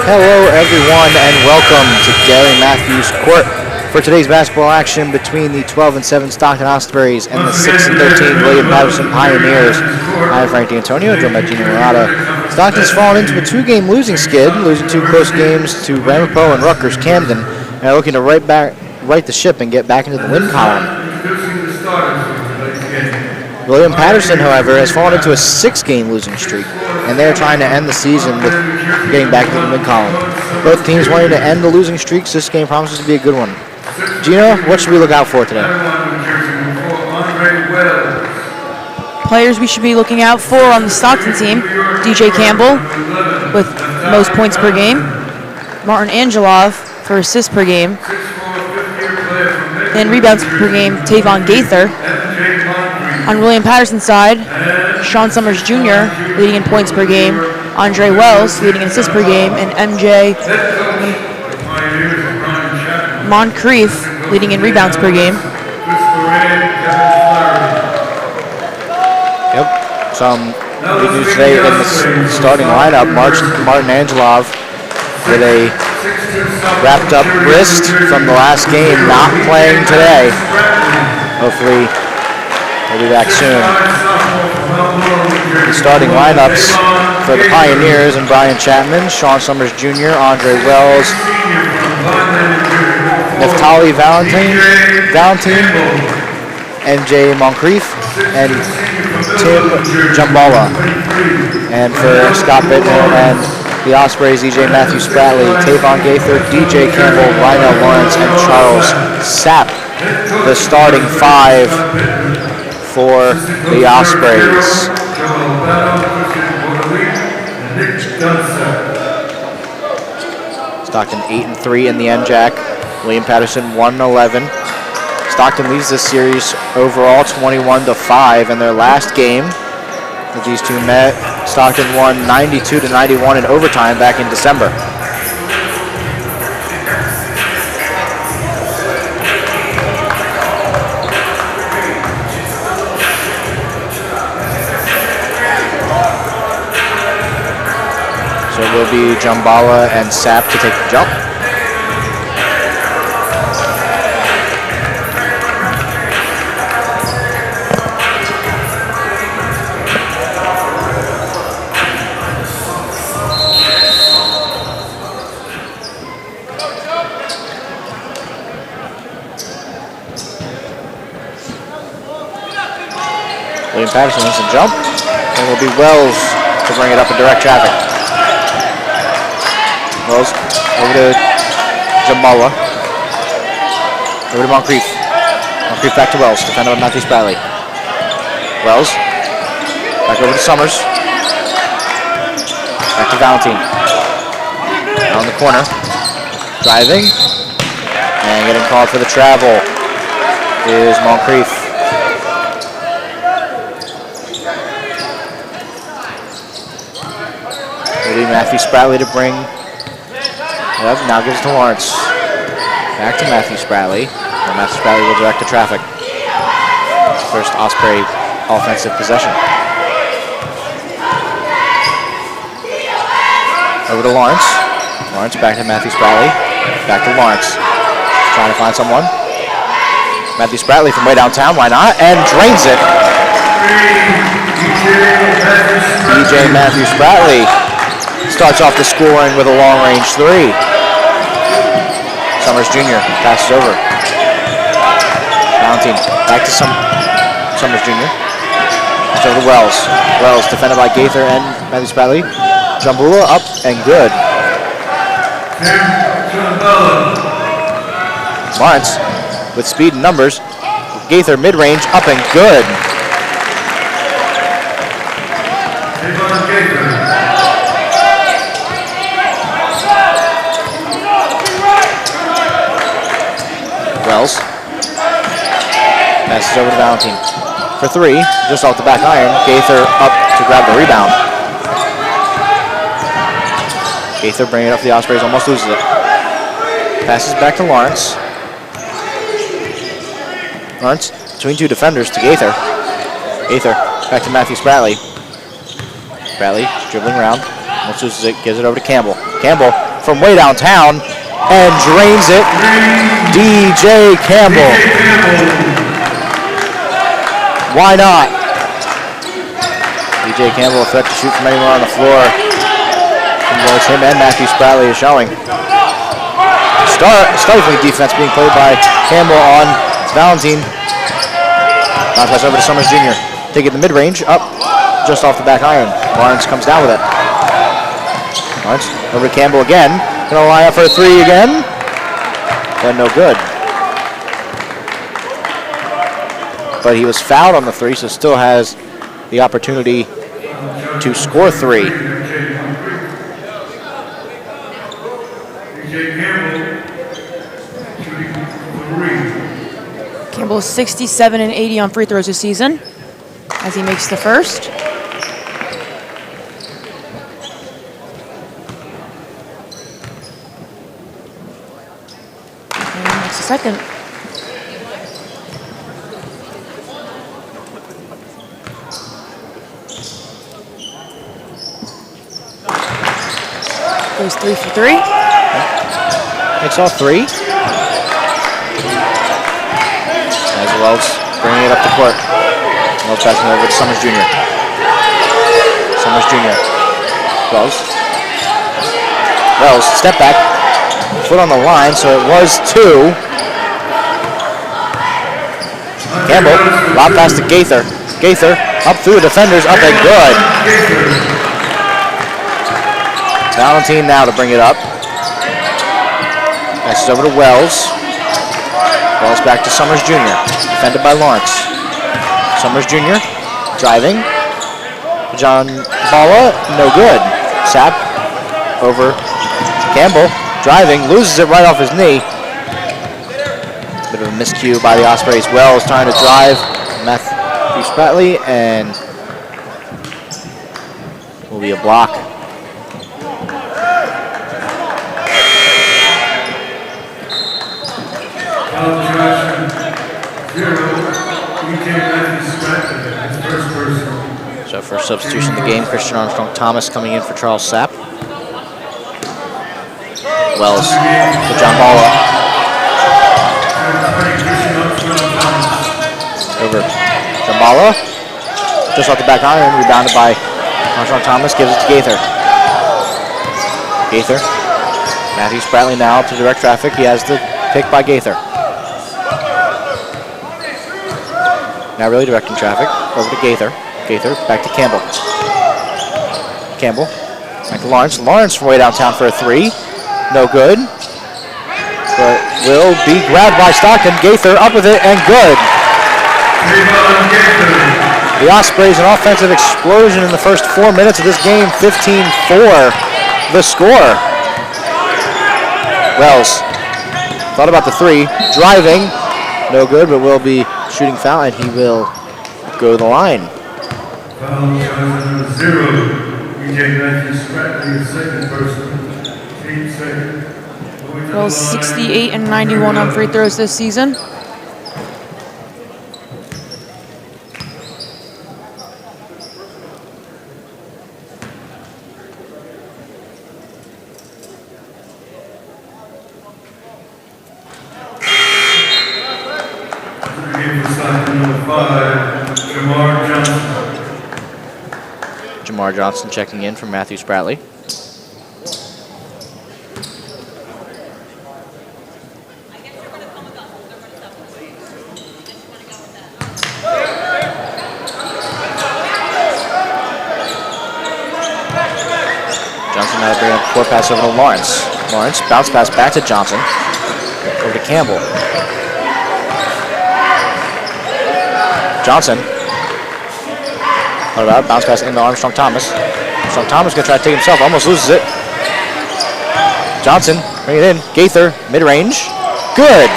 Hello everyone and welcome to Gary Matthews Court for today's basketball action between the 12-7 Stockton Ospreys and the 6-13 William Paterson Pioneers. I'm Frank D'Antonio, joined by Gino Murata. Stockton's fallen into a two-game losing skid, losing two close games to Ramapo and Rutgers Camden, and are looking to right the ship and get back into the win column. William Paterson, however, has fallen into a six-game losing streak, and they're trying to end the season with getting back into the win column. Both teams wanting to end the losing streaks. This game promises to be a good one. Gino, what should we look out for today? Players we should be looking out for on the Stockton team: DJ Campbell with most points per game, Martin Angelov for assists per game, and rebounds per game, Tavon Gaither. On William Patterson's side, Sean Summers Jr. leading in points per game, Andre Wells leading in assists per game, and MJ Moncrief leading in rebounds per game. Yep, some good news today in the starting lineup. Martin Angelov with a wrapped up wrist from the last game, not playing today. Hopefully he'll be back soon. The starting lineups for the Pioneers and Brian Chapman, Sean Summers Jr., Andre Wells, Neftali Valentine, MJ Moncrief, and Tim Jumbala. And for Scott Bittner and the Ospreys, EJ Matthew Spratley, Tavon Gaither, DJ Campbell, Rhino Lawrence, and Charles Sapp. The starting five for the Ospreys. Stockton 8-3 in the NJAC. William Patterson 1-11. Stockton leads this series overall 21-5 in their last game that these two met. Stockton won 92-91 in overtime back in December. So it will be Jumbala and Sapp to take the jump. William Patterson wants to jump, and it will be Wells to bring it up in direct traffic. Wells over to Jumbala. Over to Moncrief. Moncrief back to Wells, defended by Matthew Spratley. Wells back over to Summers. Back to Valentine. Now in the corner. Driving. And getting called for the travel is Moncrief. Matthew Spratley to bring it up. Now gives it to Lawrence. Back to Matthew Spratley. And Matthew Spratley will direct the traffic. First Osprey offensive possession. Over to Lawrence. Lawrence back to Matthew Spratley. Back to Lawrence. Trying to find someone. Matthew Spratley from way downtown. Why not? And drains it. DJ Matthew Spratley starts off the scoring with a long-range three. Summers Jr. passes over. Valentine back to Summers Jr. It's over to Wells. Wells defended by Gaither and Matthew Spratley. Jumbula up and good. Lawrence with speed and numbers. Gaither mid-range up and good. Wells passes over to Valentine for three, just off the back iron. Gaither up to grab the rebound. Gaither bringing it up for the Ospreys, almost loses it. Passes back to Lawrence. Lawrence between two defenders to Gaither. Gaither back to Matthew Spratley. Spratley dribbling around, almost loses it, gives it over to Campbell. Campbell from way downtown and drains it. DJ Campbell. Why not? DJ Campbell, a threat to shoot from anywhere on the floor. And both him and Matthew Spradley is showing. Stifling defense being played by Campbell on Valentine. Bounce pass over to Summers Jr. Take it in the mid-range, up just off the back iron. Lawrence comes down with it. Lawrence over to Campbell again. Gonna line up for a three again. And no good. But he was fouled on the three, so still has the opportunity to score three. Campbell is 67 and 80 on free throws this season as he makes the first. And makes the second. Goes 3 for 3. Makes all three. As Wells bringing it up the court. Wells passing it over to Summers Jr. Summers Jr. Wells, step back. Foot on the line, so it was two. Campbell, lob pass to Gaither. Gaither, up through the defenders, up and good. Valentine now to bring it up. Passes over to Wells. Wells back to Summers Jr. Defended by Lawrence. Summers Jr. driving. John Balla, no good. Sapp over Campbell. Driving, loses it right off his knee. Bit of a miscue by the Ospreys. Wells trying to drive. Matthew Spradley, and will be a block. So for substitution in the game, Christian Armstrong Thomas coming in for Charles Sapp. Wells to John Balla. Over John Balla. Just off the back iron, rebounded by Armstrong Thomas, gives it to Gaither. Gaither. Matthew Spradley now to direct traffic. He has the pick by Gaither. Now really directing traffic. Over to Gaither. Gaither back to Campbell. Campbell back to Lawrence. Lawrence from way downtown for a three. No good. But will be grabbed by Stockton. Gaither up with it and good. The Ospreys, an offensive explosion in the first 4 minutes of this game. 15-4 the score. Wells thought about the three. Driving. No good, but will be shooting foul, and he will go to the line. Foul number 0. DJ Matthew Spradley, second person. Team second. Well, 68 and 91 on free throws this season. Jamar Johnson checking in from Matthew Spradley. Johnson now bringing up the court pass over to Lawrence. Lawrence, bounce pass back to Johnson. Over to Campbell. Johnson. What about bounce pass into Armstrong Thomas. Armstrong Thomas gonna try to take himself, almost loses it. Johnson, bring it in. Gaither, mid-range. Good.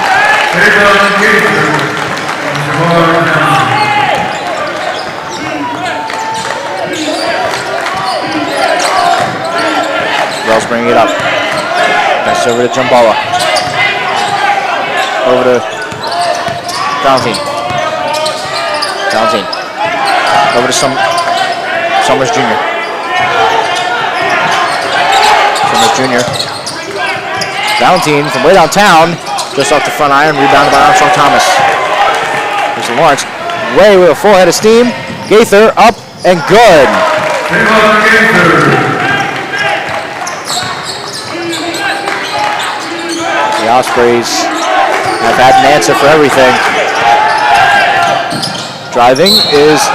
Wells bringing it up. Pass over to Jumbala. Over to Valentine. Valentine. Over to Summers Jr. Summers Jr. Valentine from way downtown, just off the front iron, rebounded by Armstrong Thomas. Here's Lawrence, way with a full head of steam. Gaither up and good. The Ospreys have had an answer for everything. Driving is,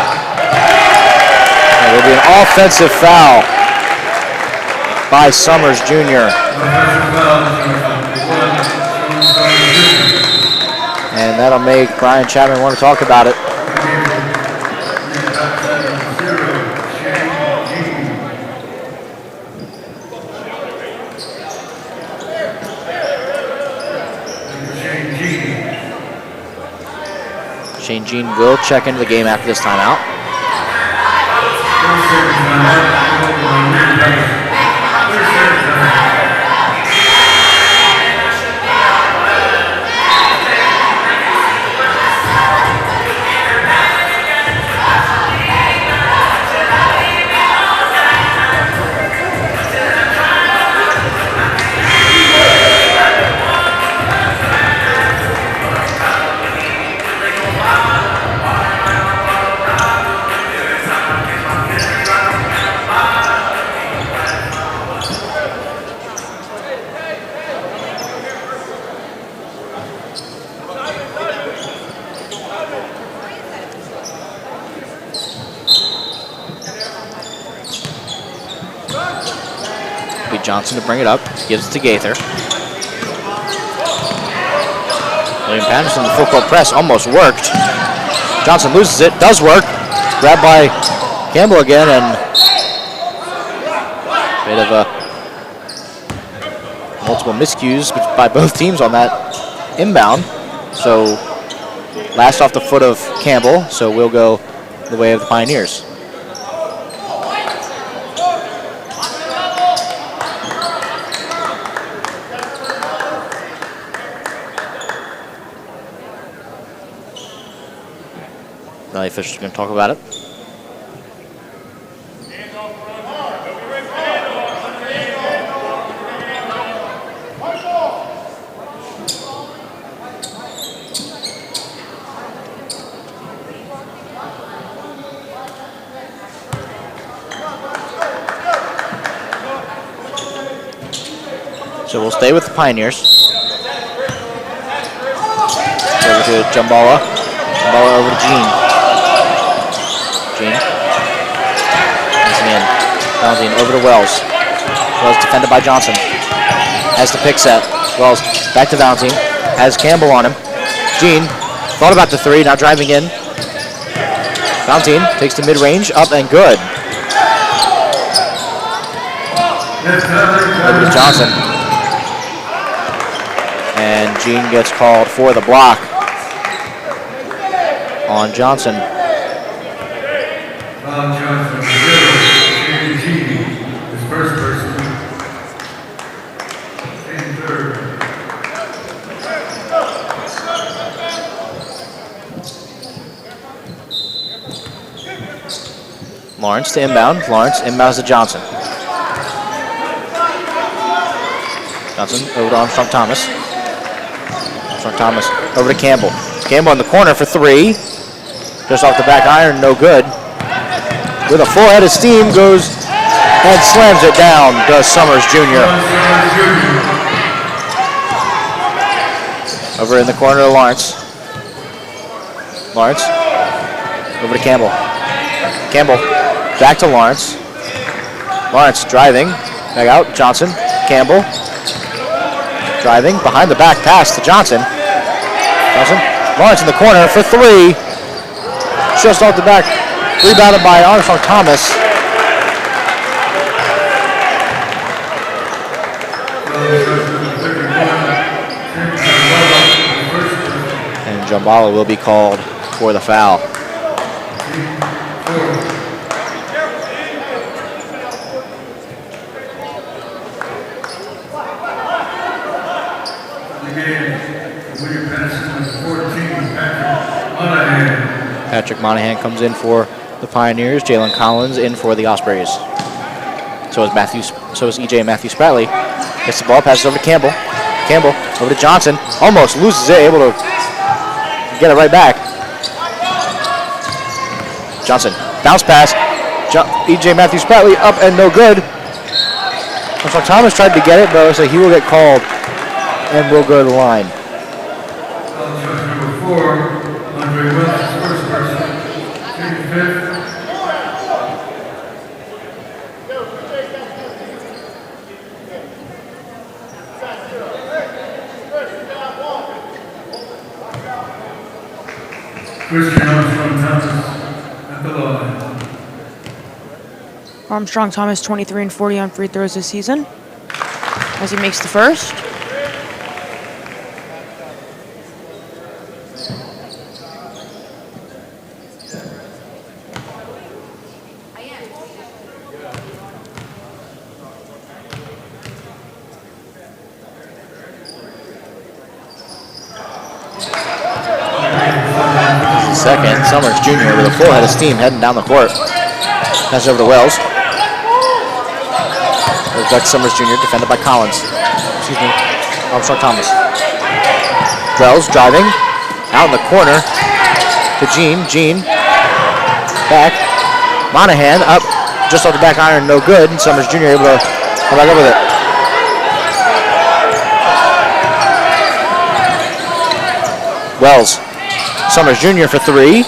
there will be an offensive foul by Summers Jr. And that'll make Brian Chapman want to talk about it. Shane Jean will check into the game after this timeout. Johnson to bring it up, gives it to Gaither. William Paterson, the full court press almost worked. Johnson loses it, does work. Grabbed by Campbell again, and bit of a multiple miscues by both teams on that inbound. So last off the foot of Campbell, so we'll go the way of the Pioneers. The officials are going to talk about it. So we'll stay with the Pioneers. Over to Jumbala. Jumbala over to Jean. Jean. Passing in. Valentine over to Wells. Wells defended by Johnson. Has the pick set. Wells back to Valentine. Has Campbell on him. Jean thought about the three, now driving in. Valentine takes the mid-range, up and good. Over to Johnson. And Jean gets called for the block on Johnson. Johnson, his first person, and third. Lawrence to inbound. Lawrence inbounds to Johnson. Johnson over to Armstrong Thomas. Armstrong Thomas over to Campbell. Campbell in the corner for three. Just off the back iron, no good. With a full head of steam, goes and slams it down, does Summers Jr. Over in the corner to Lawrence. Lawrence, over to Campbell. Campbell, back to Lawrence. Lawrence driving, back out, Johnson, Campbell. Driving, behind the back pass to Johnson. Johnson, Lawrence in the corner for three. Just off the back. Rebounded by Armstrong Thomas. And Jumbala will be called for the foul. Patrick Monahan comes in for the Pioneers. Jalen Collins in for the Ospreys. So is EJ Matthew Spratley. Gets the ball, passes over to Campbell. Campbell over to Johnson. Almost loses it, able to get it right back. Johnson, bounce pass. EJ Matthews-Spratley up and no good. Looks like Thomas tried to get it, but it looks like he will get called and will go to the line. Number 4, Andre Wells, first person. Taking fifth. Christian Armstrong-Thomas at the line. Armstrong-Thomas 23 and 40 on free throws this season as he makes the first. Second, Summers Jr. with a full head of steam heading down the court. Pass over to Wells. There's Beck Summers Jr. defended by Collins. Excuse me, Armstrong-Thomas. Wells driving out in the corner to Jean. Jean back. Monahan up just off the back iron, no good. And Summers Jr. able to come back up with it. Wells. Summers Jr. for three.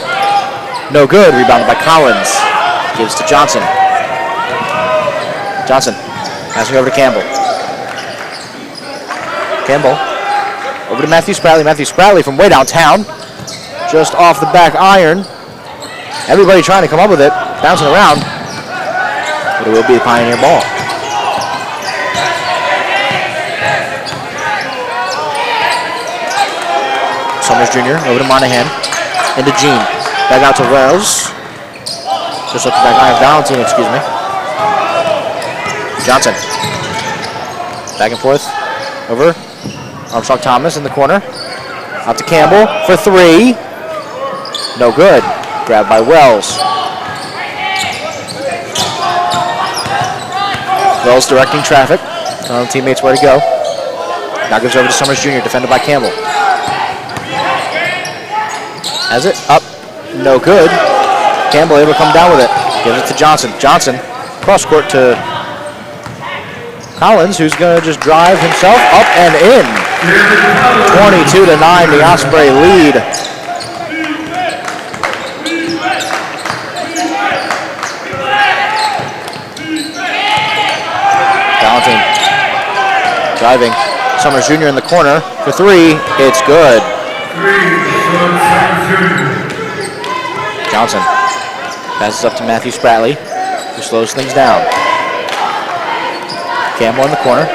No good. Rebounded by Collins. Gives to Johnson. Johnson passing over to Campbell. Campbell over to Matthews-Spratley. Matthews-Spratley from way downtown. Just off the back iron. Everybody trying to come up with it. Bouncing around. But it will be a Pioneer ball. Summers Jr. over to Monahan. Into Jean. Back out to Wells. Just up the back iron. Valentine, excuse me. Johnson. Back and forth. Over. Armstrong-Thomas in the corner. Out to Campbell for three. No good. Grabbed by Wells. Wells directing traffic. Telling teammates where to go. Now gives over to Summers Jr. defended by Campbell. Has it up, no good. Campbell able to come down with it. Gives it to Johnson. Johnson, cross court to Collins, who's going to just drive himself up and in. 22-9, the Osprey lead. Valentine driving. Summers Jr. in the corner for three. It's good. Johnson passes up to Matthews-Spratley, who slows things down. Campbell in the corner.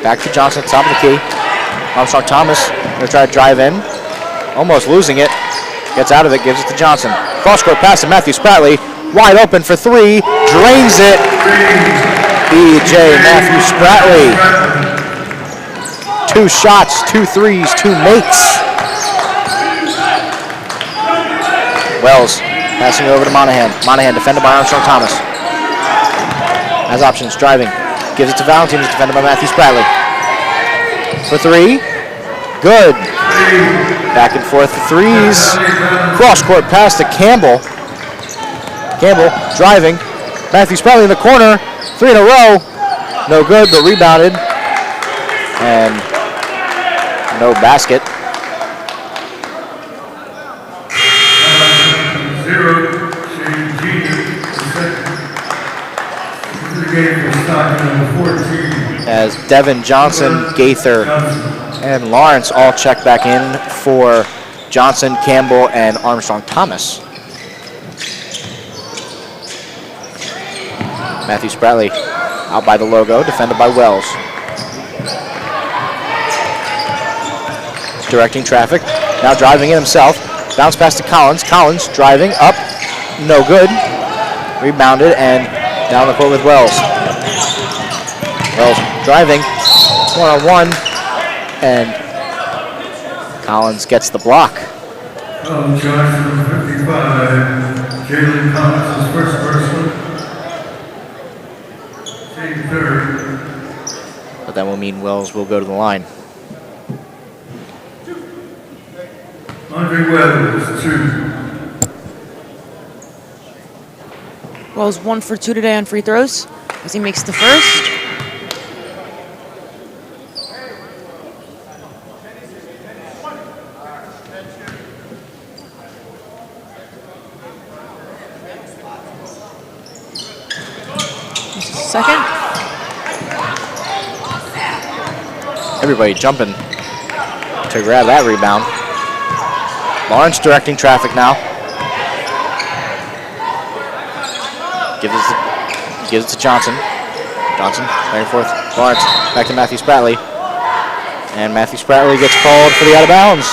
Back to Johnson, top of the key. Armstrong-Thomas going to try to drive in. Almost losing it. Gets out of it, gives it to Johnson. Cross-court pass to Matthews-Spratley. Wide open for three. Drains it. EJ Matthews-Spratley. 2 shots, 2 threes, 2 makes. Wells passing over to Monahan. Monahan defended by Armstrong-Thomas. Has options, driving. Gives it to Valentine, who's defended by Matthews-Spratley. For three. Good. Back and forth for threes. Cross-court pass to Campbell. Campbell driving. Matthews-Spratley in the corner. 3 in a row. No good, but rebounded. And no basket. 0, Shane Jr. The game for Stockton, number 14. As Devin Johnson, Gaither, and Lawrence all check back in for Johnson, Campbell, and Armstrong-Thomas. Matthews-Spratley out by the logo, defended by Wells. Directing traffic, now driving in himself. Bounce pass to Collins. Collins driving up, no good. Rebounded and down the court with Wells. Wells driving, one-on-one, and Collins gets the block. Oh, Johnson, 55. Jalen Collins is first person. Team third. But that will mean Wells will go to the line. Andre Wells, 2. Wells 1 for 2 today on free throws as he makes the first. Second. Everybody jumping to grab that rebound. Lawrence directing traffic now. Gives it to Johnson. Johnson, back and forth. Lawrence, back to Matthew Spratley. And Matthew Spratley gets called for the out of bounds.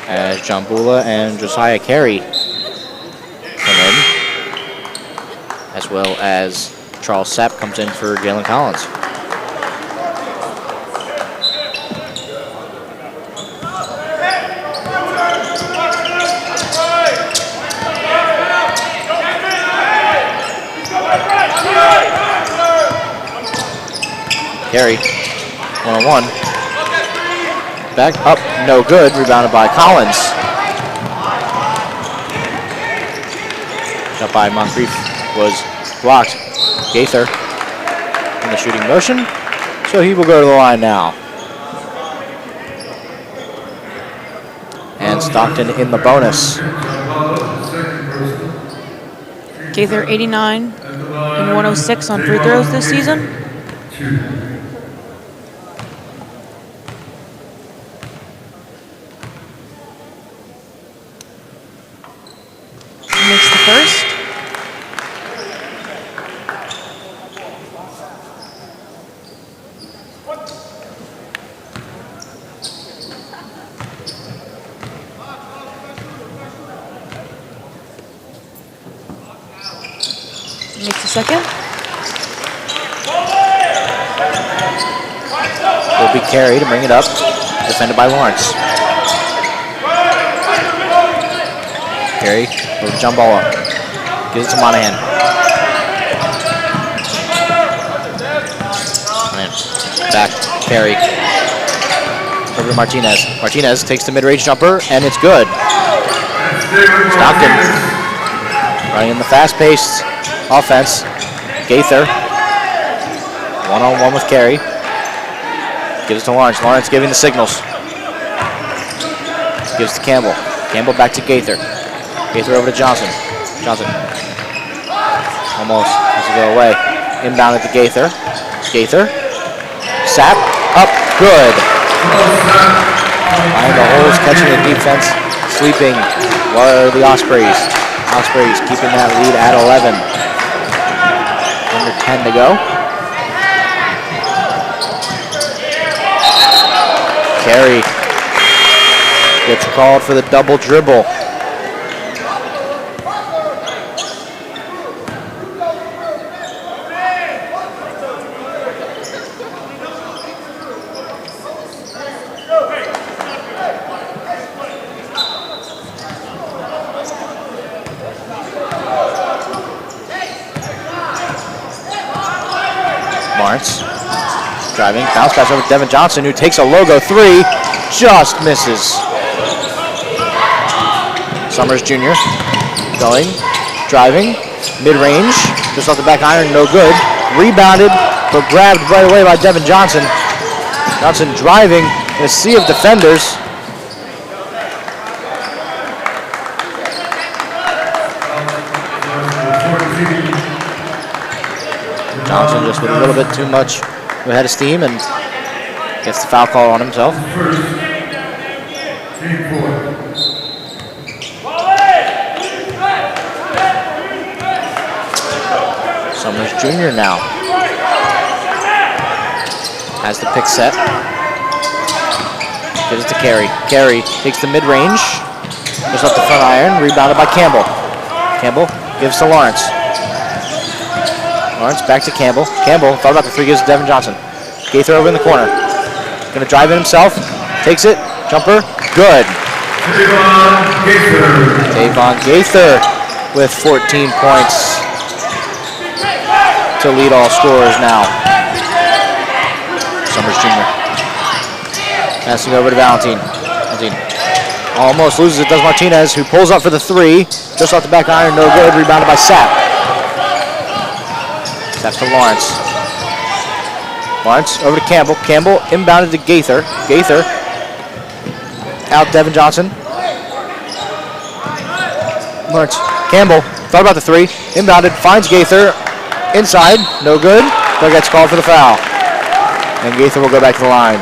As John Bula and Josiah Carey come in, as well as Charles Sapp comes in for Jalen Collins. Carey, one-on-one. Back up, no good. Rebounded by Collins. Shot by Moncrief was blocked. Gaither in the shooting motion, so he will go to the line now. And Stockton in the bonus. Gaither 89 and 106 on free throws this season. Makes the first. Makes the second. Will be Carey to bring it up. Defended by Lawrence. Carey with a jump ball up. Gives it to Monahan. Back, Carey. Over to Martinez. Martinez takes the mid-range jumper, and it's good. Stockton running in the fast-paced offense. Gaither. One-on-one with Carey. Gives it to Lawrence. Lawrence giving the signals. Gives to Campbell. Campbell back to Gaither. Gaither over to Johnson. Johnson almost has to go away. Inbound to Gaither. Gaither. Sapp. Up. Good. Behind the holes, catching the defense. Sweeping were the Ospreys. Ospreys keeping that lead at 11. Under 10 to go. Carey gets called for the double dribble. Lawrence driving, bounce pass over to Devin Johnson, who takes a logo three, just misses. Summers Jr. going, driving, mid-range, just off the back iron, no good. Rebounded, but grabbed right away by Devin Johnson. Johnson driving in a sea of defenders. Johnson just with a little bit too much ahead of steam and gets the foul call on himself. Summers Jr. now has the pick set. Gives it to Carey. Carey takes the mid-range, goes up the front iron, rebounded by Campbell. Campbell gives to Lawrence. Lawrence back to Campbell. Campbell thought about the three, gives to Devin Johnson. Gaither over in the corner. Gonna drive it himself. Takes it. Jumper. Good. Tavon Gaither with 14 points to lead all scorers now. Summers Jr. Passing over to Valentine. Valentine almost loses it, does Martinez, who pulls up for the three. Just off the back iron, no good. Rebounded by Sapp. Sapp to Lawrence. Lawrence over to Campbell. Campbell inbounded to Gaither. Gaither out Devin Johnson. Lawrence. Campbell thought about the three. Inbounded, finds Gaither. Inside, no good. But gets called for the foul. And Gaither will go back to the line.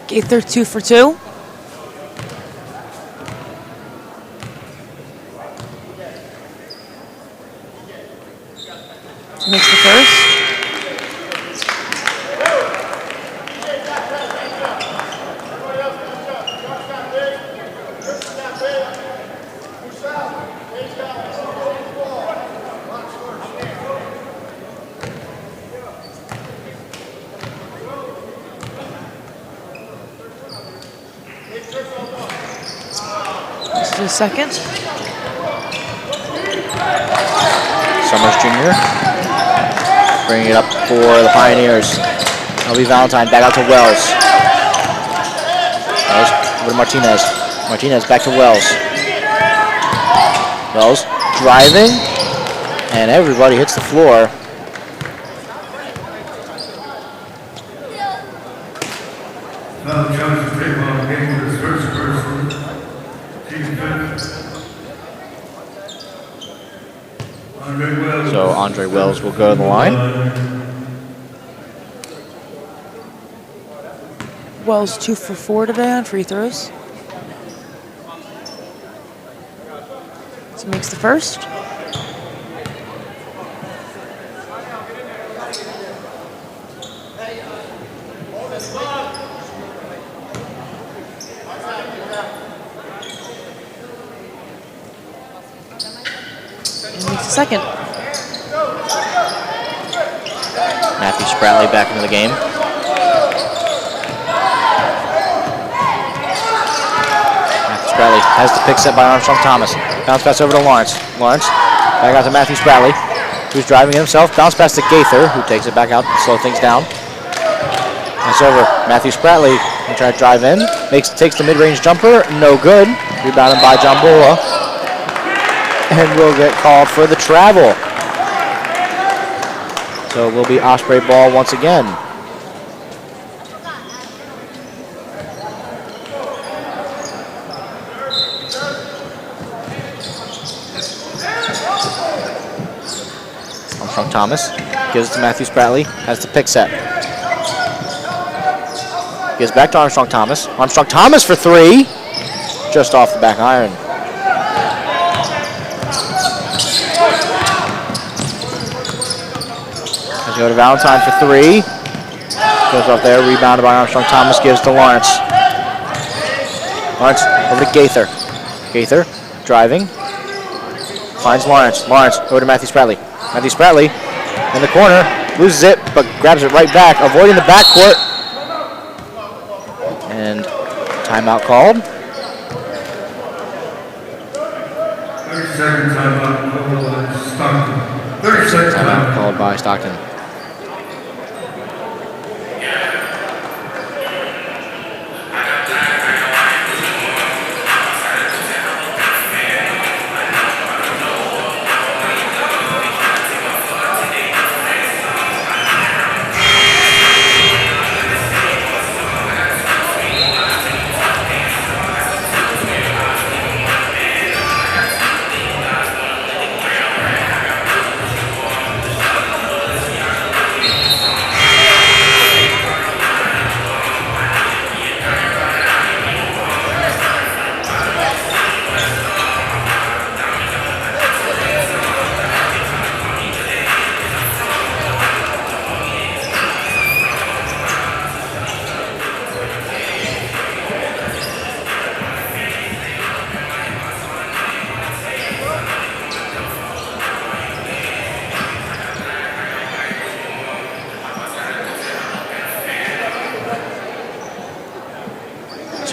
Gaither 2 for 2. Makes the first. This is the second. Summers Jr. bringing it up for the Pioneers. That'll be Valentine, back out to Wells. Wells over to Martinez. Martinez back to Wells. Wells driving, and everybody hits the floor. So Andre Wells will go to the line. Wells 2 for 4 today on free throws. So makes the first. And makes the second. Matthew Spratley back into the game. Matthew Spratley has the pick set by Armstrong Thomas. Bounce pass over to Lawrence. Lawrence back out to Matthew Spratley, who's driving himself. Bounce pass to Gaither, who takes it back out to slow things down. It's over. Matthew Spratley will try to drive in. Takes the mid-range jumper. No good. Rebounded by John Bola. And will get called for the travel. So it will be Osprey ball once again. Armstrong Thomas gives it to Matthew Spratley, has the pick set. Gives back to Armstrong Thomas. Armstrong Thomas for three. Just off the back iron. Let's go to Valentine for three. Goes off there, rebounded by Armstrong Thomas, gives to Lawrence. Lawrence over to Gaither. Gaither driving. Finds Lawrence. Lawrence over to Matthew Spratley. Matthew Spratley in the corner, loses it, but grabs it right back, avoiding the backcourt. And timeout called. 30-second timeout called by Stockton. 30-second Timeout called by Stockton.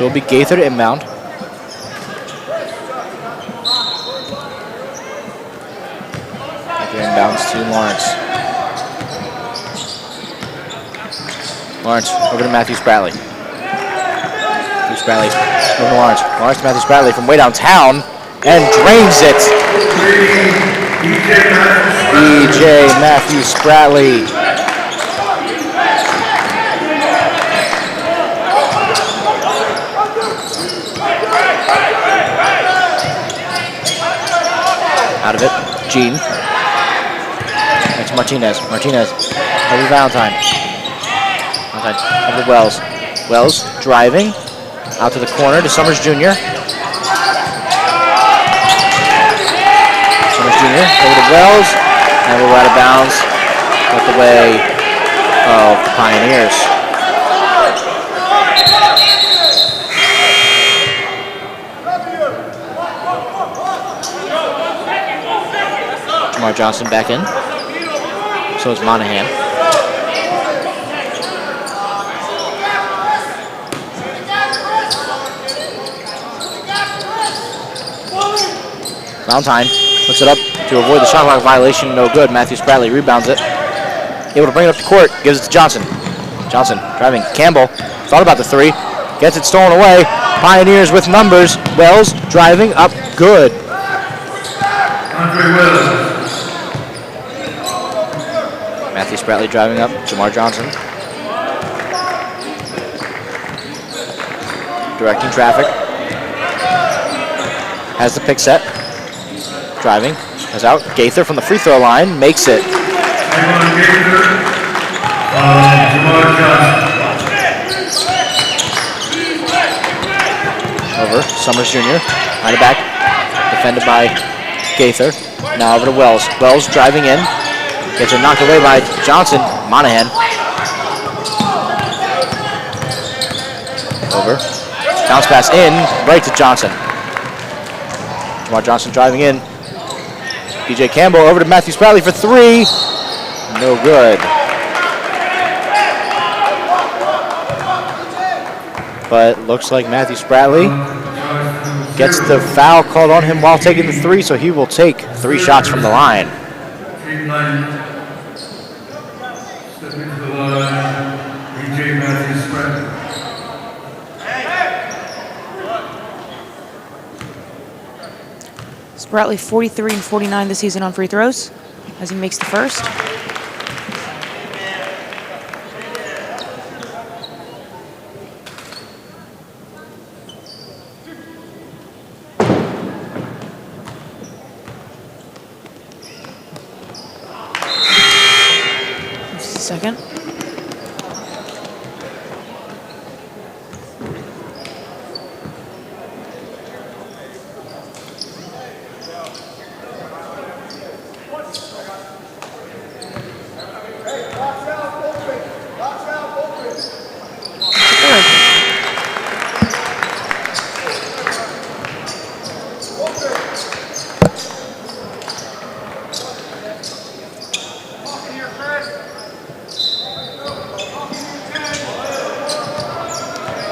So it'll be Gaither to inbound. Gaither inbounds to Lawrence. Lawrence over to Matthew Spradley. Matthew Spradley over to Lawrence. Lawrence to Matthew Spradley from way downtown and drains it. EJ Matthew Spradley. Out of it, Gene. That's Martinez. Martinez over to Valentine. Valentine over to Wells. Wells driving out to the corner to Summers Jr. Summers Jr. over to Wells, and we're out of bounds with the way of the Pioneers. Jamar Johnson back in. So is Monahan. Valentine looks it up to avoid the shot clock violation. No good. Matthew Spradley rebounds it. Able to bring it up to court. Gives it to Johnson. Johnson driving. Campbell thought about the three. Gets it stolen away. Pioneers with numbers. Wells driving up. Good. Andre Wells. Matthew Spradley driving up. Jamar Johnson. Directing traffic. Has the pick set. Driving. Has out. Gaither from the free throw line. Makes it. Jamar Johnson. Over. Summers Jr. Behind the back. Defended by Gaither. Now over to Wells. Wells driving in. Gets it knocked away by Johnson. Monahan. Over. Bounce pass in. Right to Johnson. Jamar Johnson driving in. DJ Campbell over to Matthew Spradley for three. No good. But looks like Matthew Spradley gets the foul called on him while taking the three, so he will take 3 shots from the line. Stepping to the line, EJ Matthew Spradley. Spradley 43 and 49 this season on free throws as he makes the first. Second.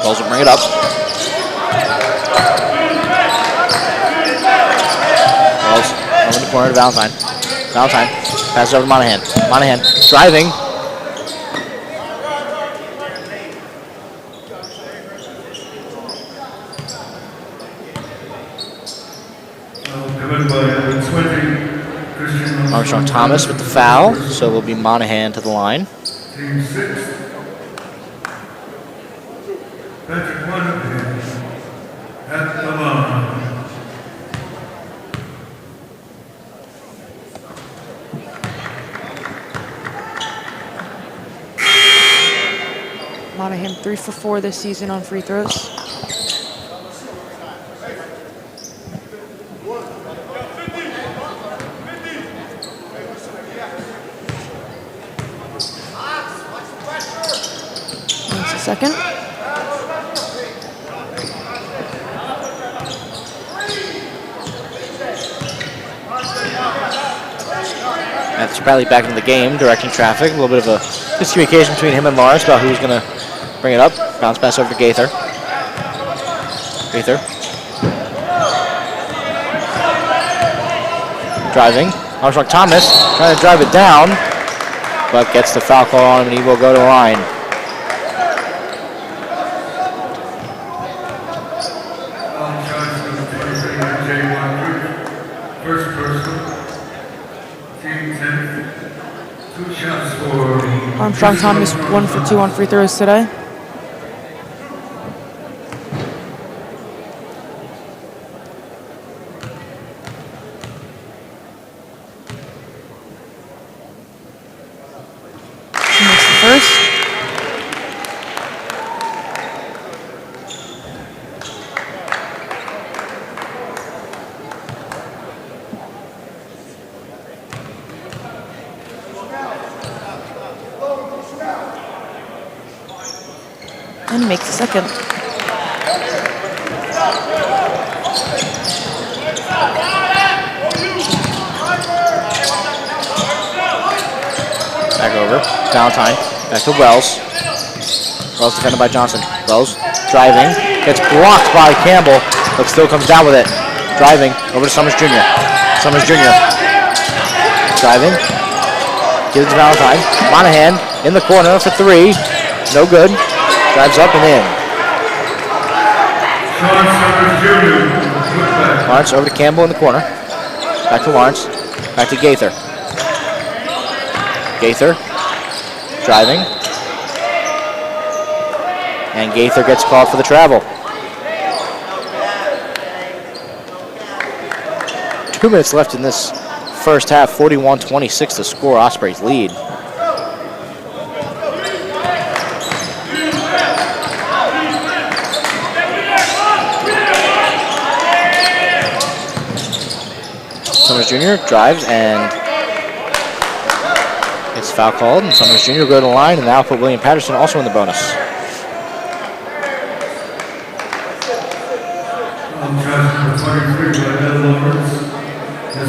Wells will bring it up. Wells over the corner to Valentine. Valentine passes over to Monahan. Monahan driving. Armstrong Thomas with the foul, so it will be Monahan to the line. Team 6. Patrick Monahan at the line. Monahan 3 for 4 this season on free throws. Second. Matthew Spradley back into the game, directing traffic. A little bit of a miscommunication between him and Lawrence about who's going to bring it up. Bounce pass over to Gaither. Gaither. Driving. Armstrong Thomas trying to drive it down, but gets the foul call on him, and he will go to the line. First person, team 10, 2 shots for Armstrong Thomas 1 for 2 on free throws today. He makes the first. And makes the second. Back over. Valentine. Back to Wells. Wells defended by Johnson. Wells driving. Gets blocked by Campbell, but still comes down with it. Driving over to Summers Jr. Summers Jr. Driving. Gives it to Valentine. Monahan in the corner for 3. No good. Drives up and in. Lawrence over to Campbell in the corner. Back to Lawrence. Back to Gaither. Gaither driving. And Gaither gets called for the travel. 2 minutes left in this first half. 41-26 to score. Ospreys lead. Summers Jr. drives and gets foul called, and Summers Jr. will go to the line, and now put William Paterson also in the bonus.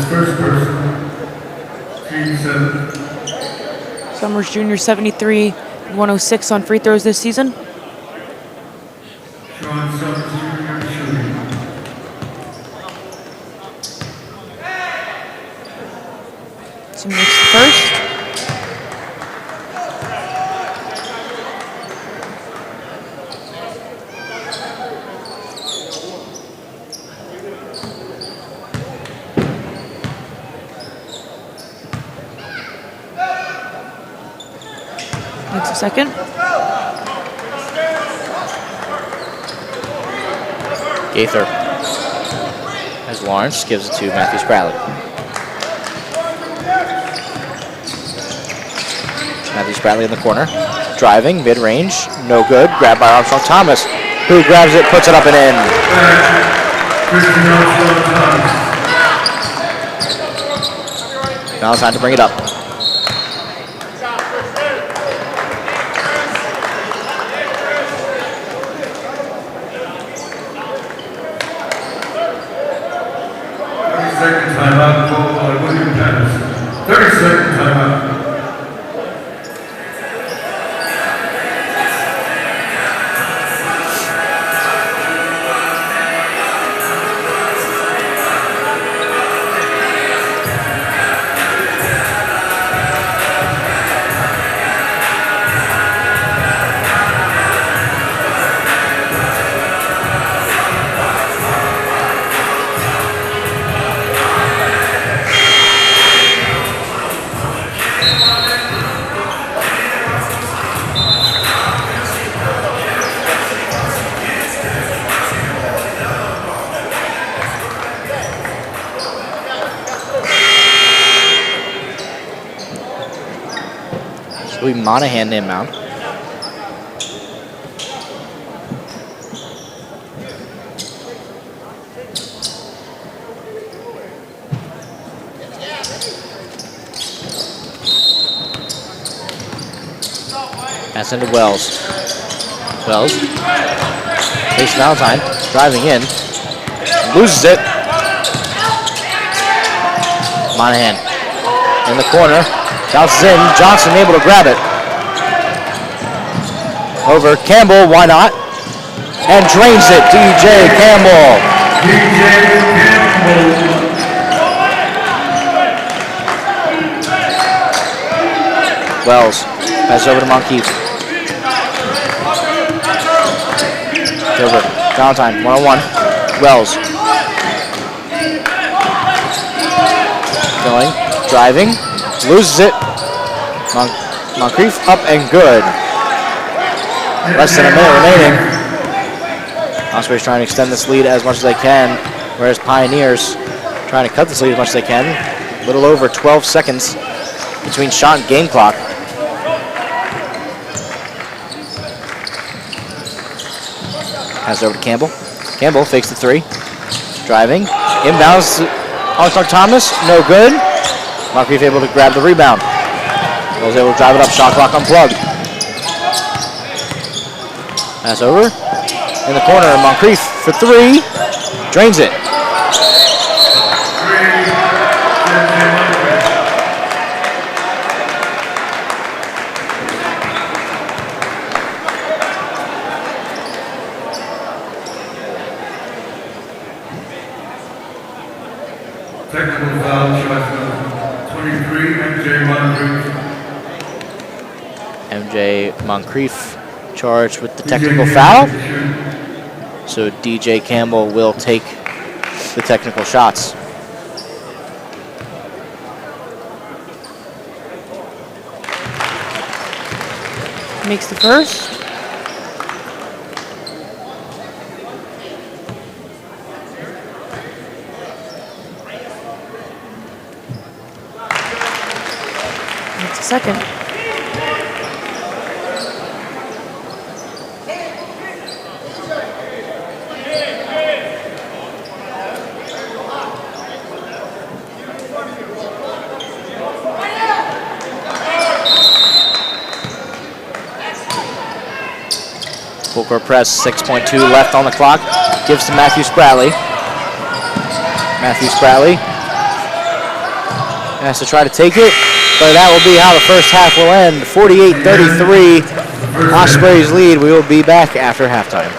First person, team 7. Summers Jr. 73 and 106 on free throws this season. Sean Summers Jr. shooting. So he makes the first. Makes a second. Gaither as Lawrence gives it to Matthew Spradley. Matthew Spradley in the corner. Driving, mid-range, no good. Grabbed by Armstrong Thomas, who grabs it, puts it up and in. Now it's time to bring it up. Second timeout called by William Paterson. 30-second timeout. Monahan inbound. Pass into Wells. Wells. Takes Valentine. Driving in. Loses it. Monahan in the corner. Bounces in. Johnson able to grab it. Over Campbell, why not? and drains it. DJ Campbell. DJ Campbell. Wells passes over to Moncrief. Over. Valentine, one-on-one. Wells. Going, driving, loses it. Moncrief up and good. Less than a minute remaining. Ospreys trying to extend this lead as much as they can, whereas Pioneers trying to cut this lead as much as they can. A little over 12 seconds between shot and game clock. Pass it over to Campbell. Campbell fakes the three. Driving. Inbounds. Armstrong Thomas. No good. Moncrief able to grab the rebound. Was able to drive it up. Shot clock unplugged. Pass over. In the corner. Moncrief for three. Drains it. Technical foul, shot number 23, MJ Moncrief. MJ Moncrief charged with the technical foul. So DJ Campbell will take the technical shots. Makes the first. Makes the second. Full court press, 6.2 left on the clock. Gives to Matthew Spratly. Matthew Spratly has to try to take it, but that will be how the first half will end. 48-33, Ospreys lead. We will be back after halftime.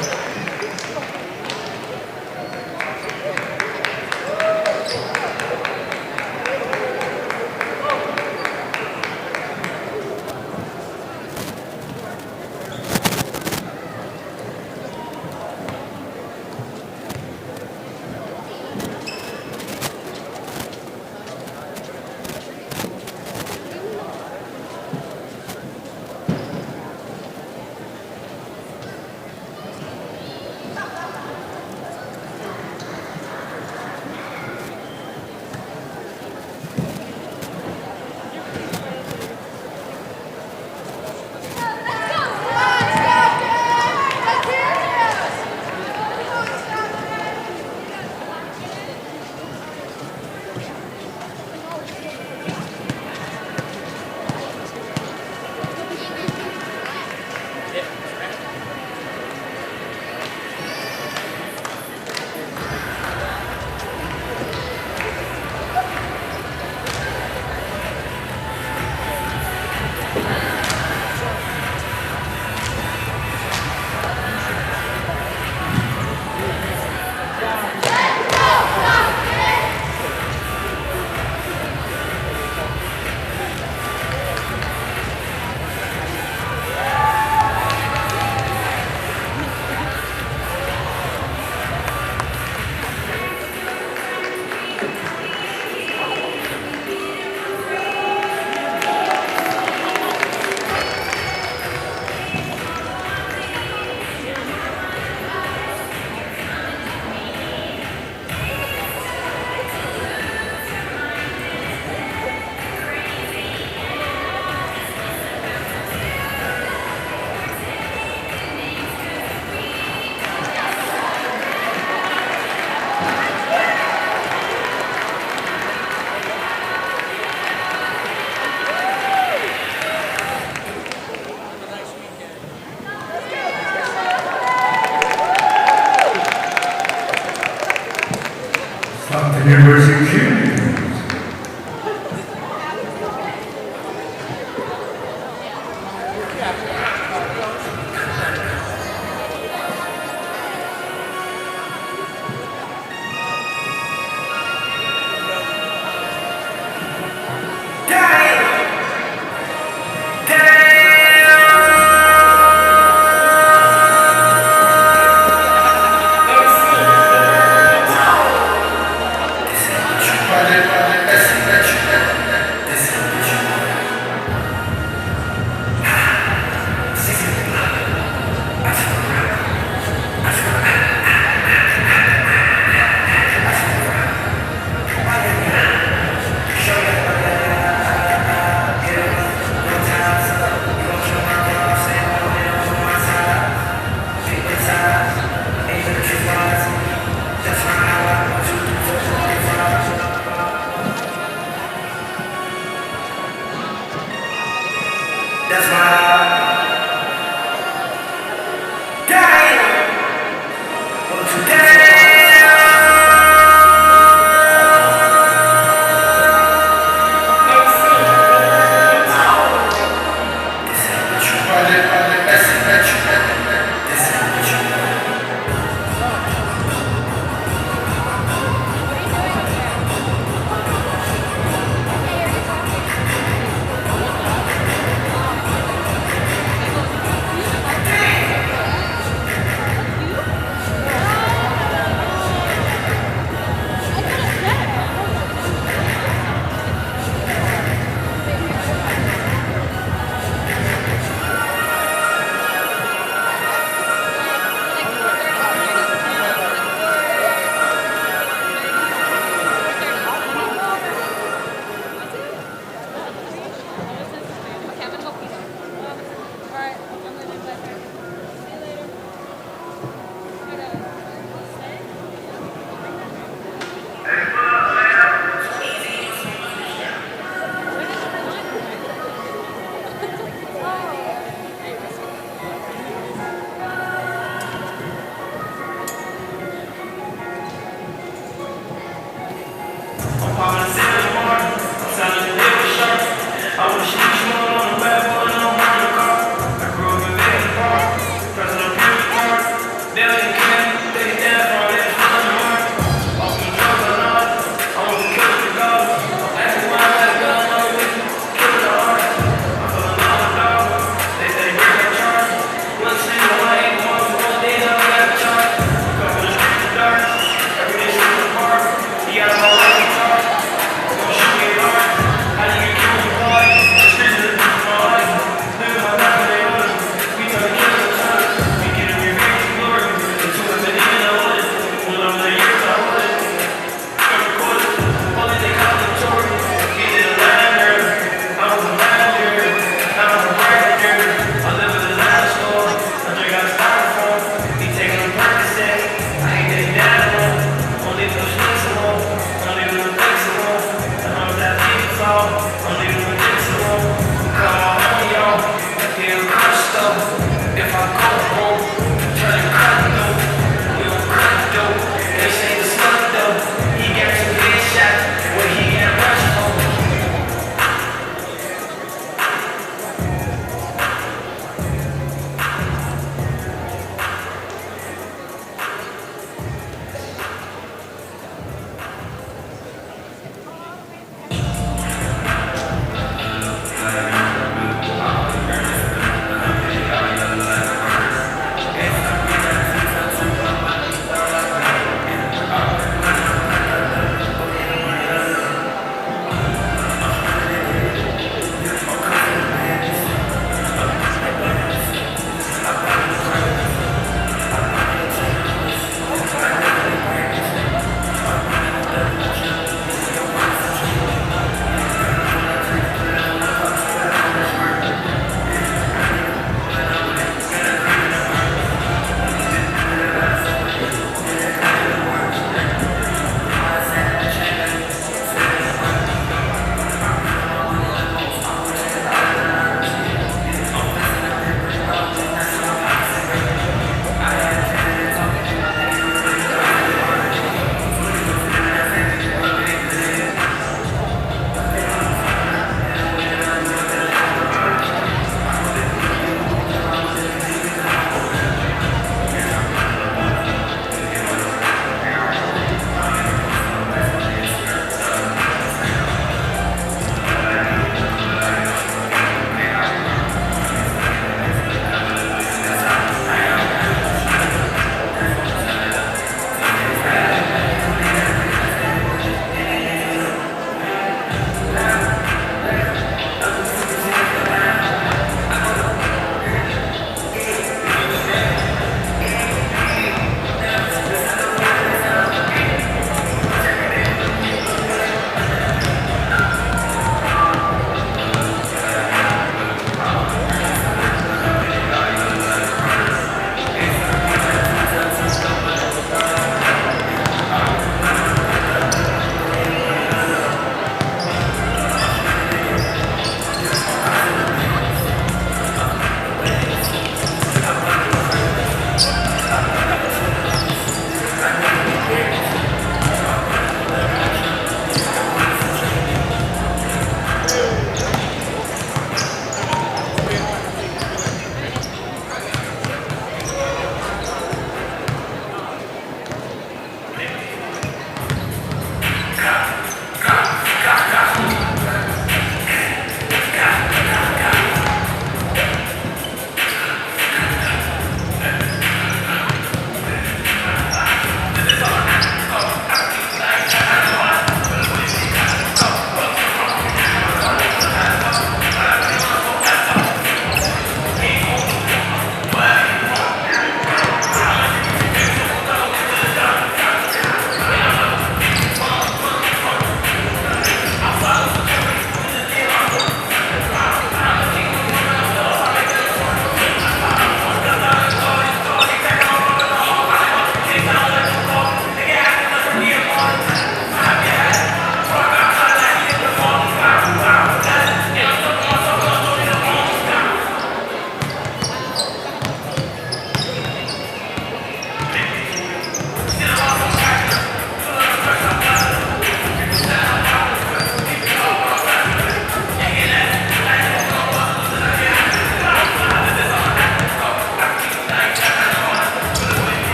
University champions.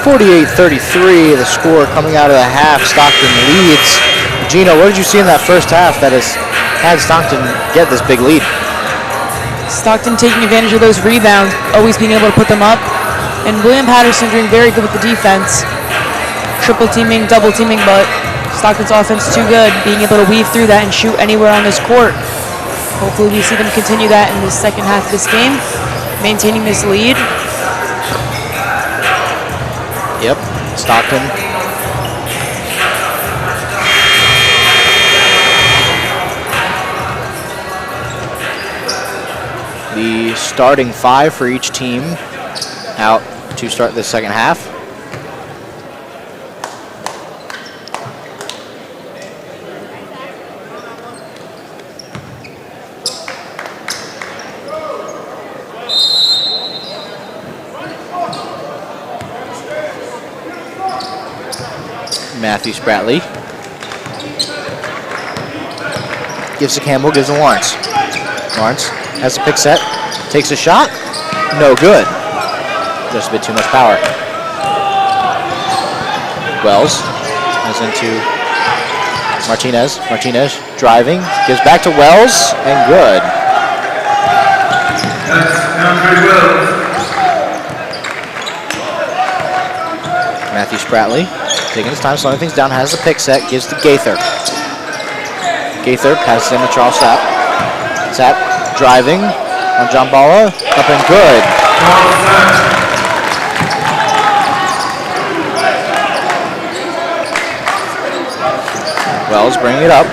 48-33, the score coming out of the half. Stockton leads. Gino, what did you see in that first half that has had Stockton get this big lead? Stockton taking advantage of those rebounds, always being able to put them up. And William Paterson doing very good with the defense. Triple teaming, double teaming, but Stockton's offense too good, being able to weave through that and shoot anywhere on this court. Hopefully we see them continue that in the second half of this game, maintaining this lead. Yep, Stockton. The starting five for each team out to start the second half. Matthew Spratley gives to Campbell, gives to Lawrence. Lawrence has a pick set, takes a shot, no good. Just a bit too much power. Wells goes into Martinez. Martinez driving, gives back to Wells, and good. That's Andre Wells. Matthew Spratley taking his time, slowing things down, has the pick set, gives to Gaither. Gaither passes in to Charles Sapp. Sapp driving on John Balla, up and good. Wells bringing it up.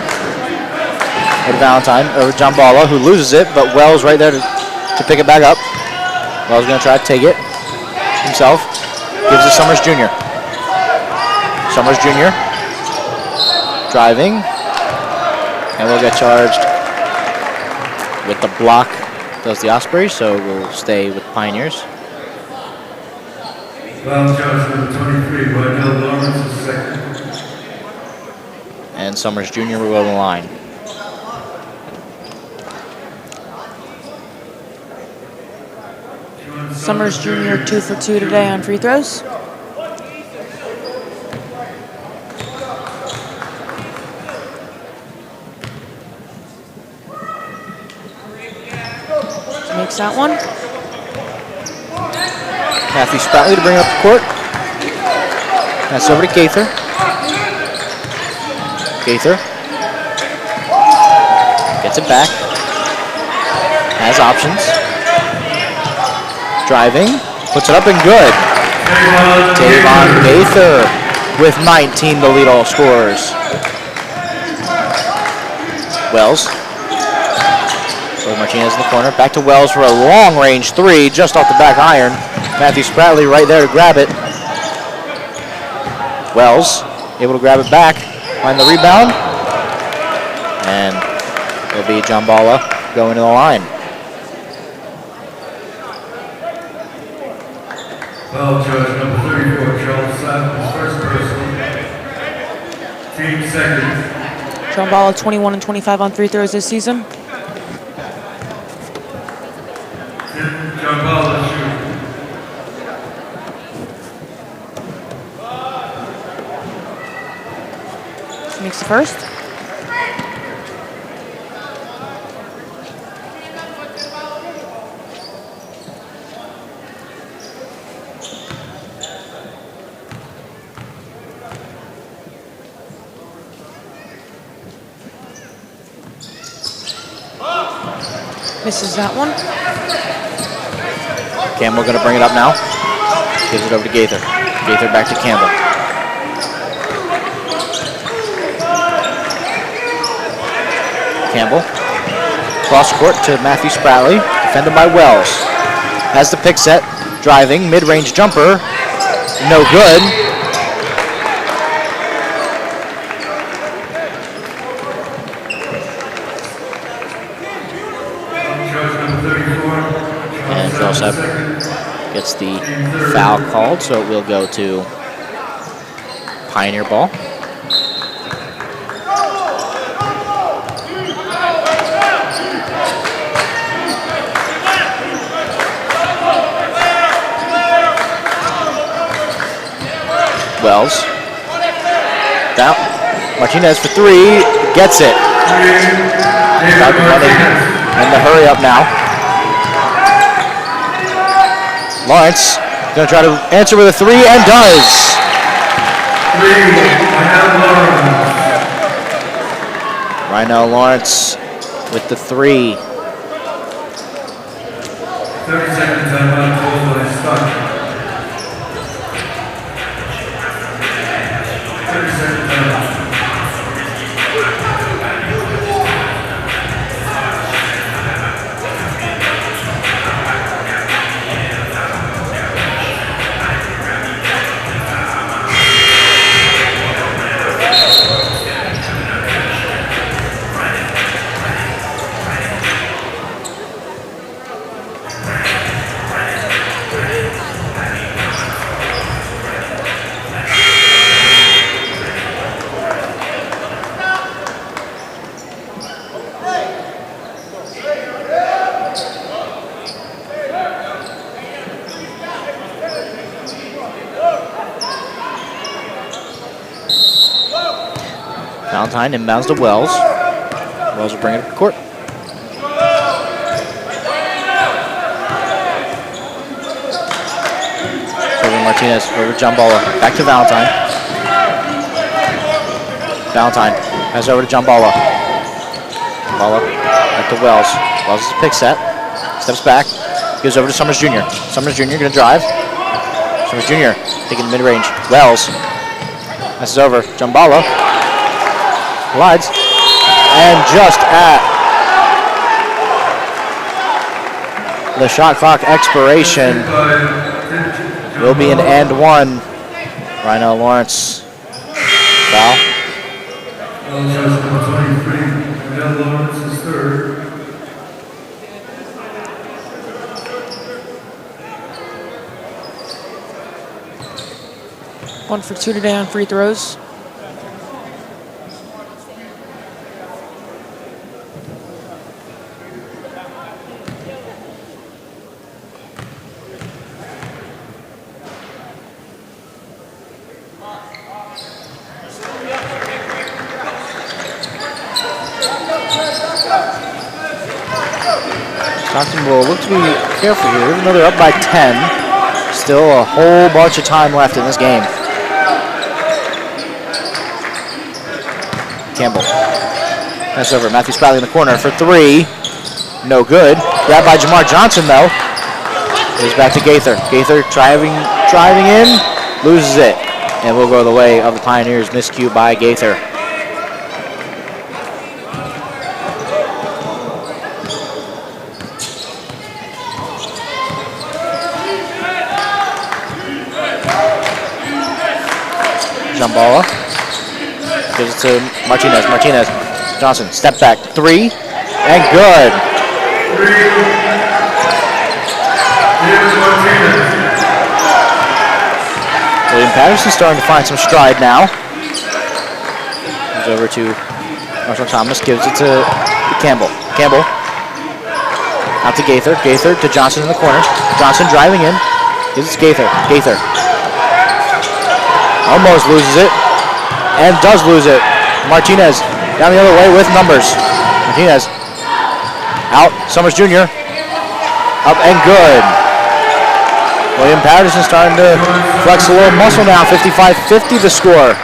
Over Valentine, over John Balla, who loses it, but Wells right there to pick it back up. Wells going to try to take it himself. Gives it to Summers Jr. Summers Jr. driving, and will get charged with the block. Does the Ospreys, so we'll stay with Pioneers. Foul charge number 23, Wydell Lawrence is second. And Summers Jr. will go to the line. Summers Jr. 2 for 2 today on free throws. Makes that one. Matthew Spratley to bring up the court. That's over to Gaither. Gaither gets it back. Has options. Driving. Puts it up and good. Tavon Gaither with 19 to lead all scorers. Wells. Martinez in the corner. Back to Wells for a long-range three, just off the back iron. Matthew Spratley right there to grab it. Wells able to grab it back, find the rebound, and it'll be John Balla going to the line. Foul charge number 34, Charles Sapp, his first personal. Team second. John Balla 21 and 25 on free throws this season. John Balla shooting. Makes the first. Misses that one. Campbell going to bring it up now. Gives it over to Gaither. Gaither back to Campbell. Campbell. Cross court to Matthew Spratley. Defended by Wells. Has the pick set. Driving. Mid-range jumper. No good. And Joseph gets the foul called, so it will go to Pioneer ball. Wells. Down. Martinez for three. Gets it. Stockton running in the hurry up now. Lawrence going to try to answer with a three and does. Rhino Lawrence with the three. 30-second timeout called by Stockton. 30-second timeout. Valentine inbounds to Wells. Wells will bring it up to court. Serving Martinez over John Balla. Back to Valentine. Valentine passes over to John Balla. Balla back to Wells. Wells is a pick set. Steps back. Gives over to Summers Jr. Summers Jr. going to drive. Summers Jr. taking mid-range. Wells passes over. John Balla. Slides, and just at the shot clock expiration will be an and one. Rhino Lawrence foul. Lawrence is third. One for two today on free throws. Stockton will look to be careful here, even though they're up by 10. Still a whole bunch of time left in this game. Campbell. Pass over. Matthew Spradley in the corner for three. No good. Grabbed by Jamar Johnson, though. Goes back to Gaither. Gaither driving in. Loses it. And will go the way of the Pioneers. Miscue by Gaither. Jambala gives it to Martinez. Martinez, Johnson, step back, three, and good. William Paterson starting to find some stride now. Comes over to Marshall Thomas, gives it to Campbell. Campbell out to Gaither. Gaither to Johnson in the corner. Johnson driving in, gives it to Gaither. Gaither. Almost loses it, and does lose it. Martinez down the other way with numbers. Martinez out, Summers Jr. Up and good. William Paterson starting to flex a little muscle now, 55-50 the score.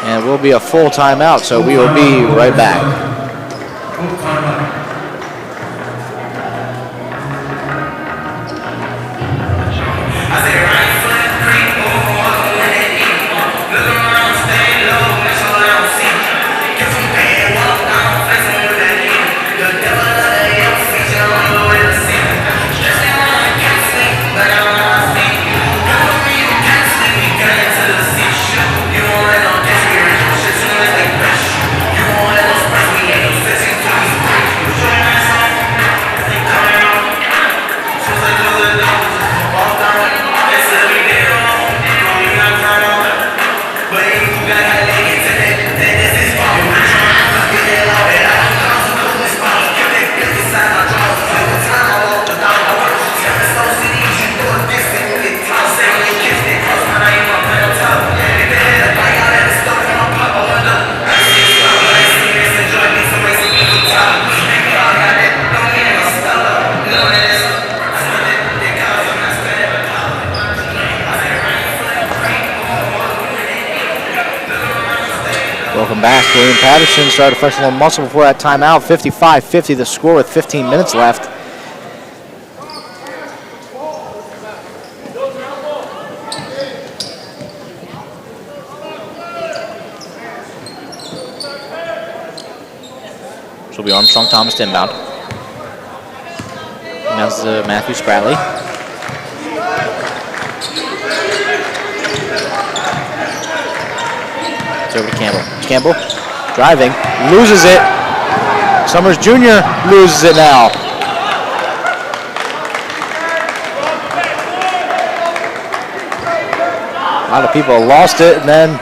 And it will be a full timeout, so we will be right back. Full timeout. Welcome back. William Paterson started to flex a little muscle before that timeout. 55-50 the score with 15 minutes left. This will be Armstrong Thomas to inbound. Now it's Matthew Spradley. It's over to Campbell. Campbell driving, loses it. Summers Jr. loses it now. A lot of people lost it, and then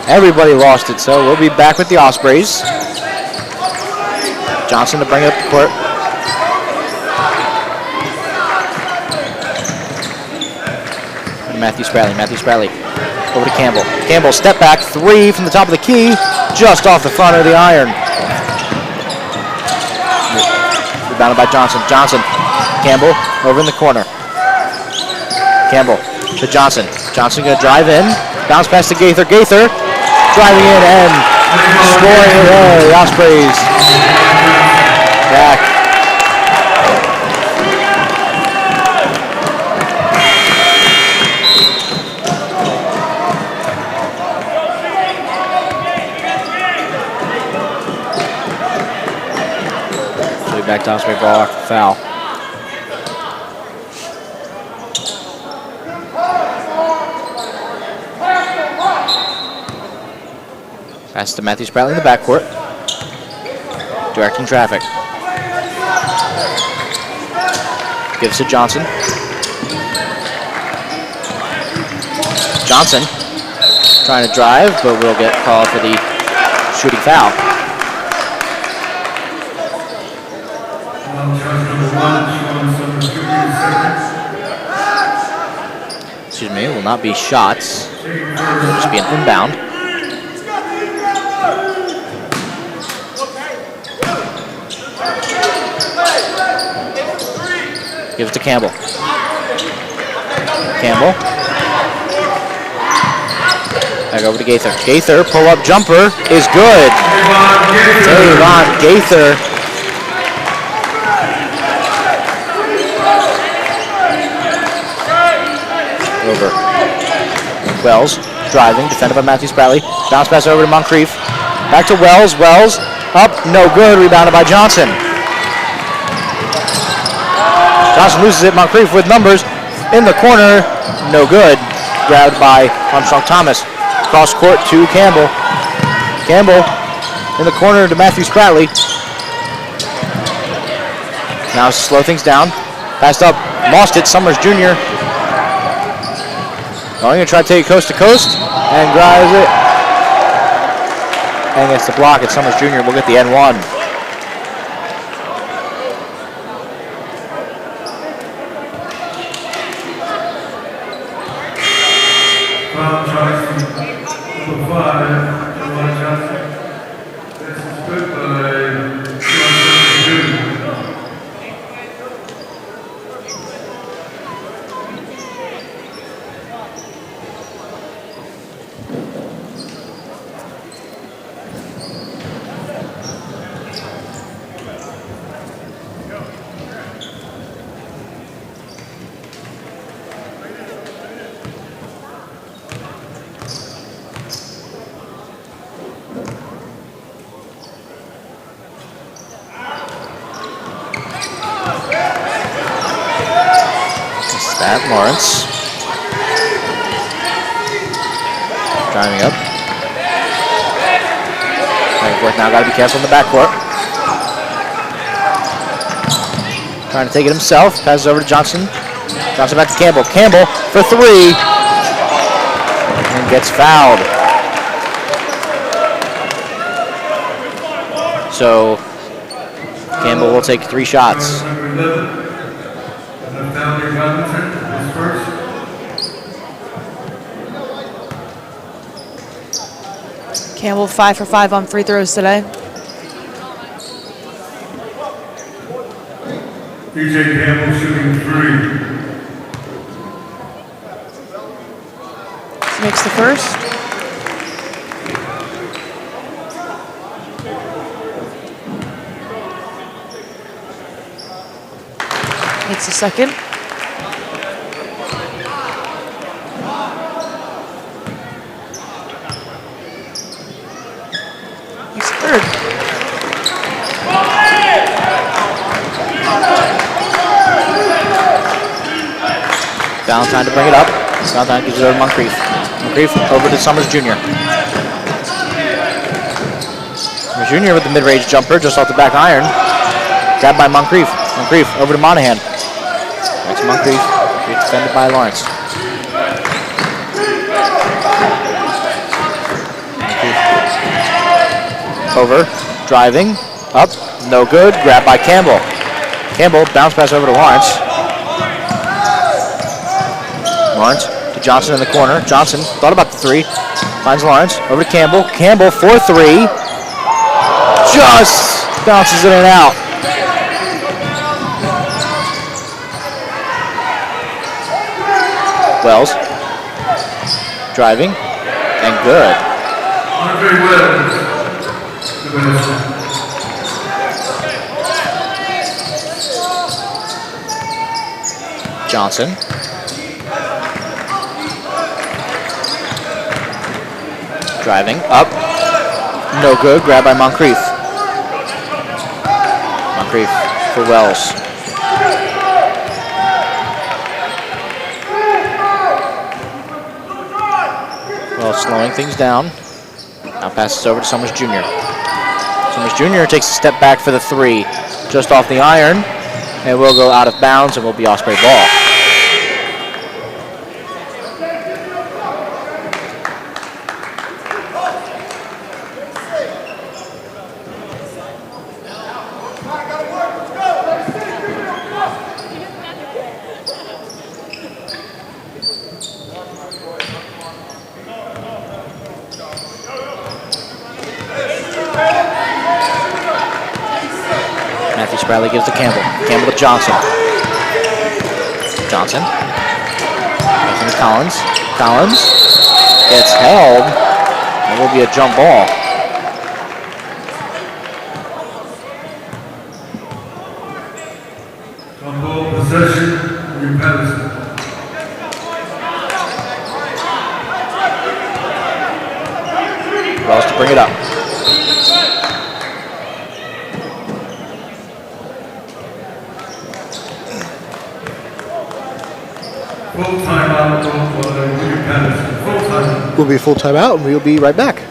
everybody lost it. So we'll be back with the Ospreys. Johnson to bring it up the court. Matthew Spradley. Over to Campbell. Campbell, step back, three from the top of the key, just off the front of the iron. Rebounded by Johnson. Campbell, over in the corner. Campbell to Johnson. Johnson gonna drive in, bounce pass to Gaither. Gaither driving in and scoring it. The Ospreys back. Back to Osprey ball after the foul. Pass to Matthew Spradley in the backcourt. Directing traffic. Gives to Johnson. Johnson trying to drive, but will get called for the shooting foul. Excuse me, it will not be shots. It will just be an inbound. Give it to Campbell. Back over to Gaither. Gaither, pull-up jumper is good. Tavon Gaither. Over. Wells driving, defended by Matthew Spradley. Bounce pass over to Moncrief. Back to Wells. Wells up, no good. Rebounded by Johnson. Johnson loses it. Moncrief with numbers in the corner, no good. Grabbed by Armstrong Thomas. Cross court to Campbell. Campbell in the corner to Matthew Spradley. Now slow things down. Passed up, lost it. Summers Jr. Going to try to take it coast to coast and drives it. And gets the block at Summers Jr. We'll get the N1. Lawrence. Driving up. Now got to be careful in the backcourt. Trying to take it himself. Passes over to Johnson. Johnson back to Campbell. Campbell for three. And gets fouled. So Campbell will take 3 shots. Campbell 5 for 5 on free throws today. DJ Campbell shooting 3. Makes the first. That's the second. He's third. Valentine to bring it up. Valentine gives it over to Moncrief. Moncrief over to Summers Jr. Summers Jr. with the mid-range jumper just off the back iron. Grabbed by Moncrief. Moncrief over to Monahan. That's Moncrief. Defended by Lawrence. Over. Driving. Up. No good. Grabbed by Campbell. Campbell bounce pass over to Lawrence. Lawrence to Johnson in the corner. Johnson thought about the three. Finds Lawrence. Over to Campbell. Campbell for three. Just bounces in and out. Wells. Driving. And good. Andre Wells. Johnson. Driving. Up. No good. Grabbed by Moncrief. Moncrief for Wells. Wells slowing things down. Now passes over to Summers Jr. Summers Jr. takes a step back for the three. Just off the iron. And will go out of bounds and will be Osprey ball. Bradley gives to Campbell. Campbell to Johnson. Johnson. To Collins. Collins gets held. It will be a jump ball. Jump ball possession. New Paterson. Wells to bring it up. Will be a full timeout, and we'll be right back.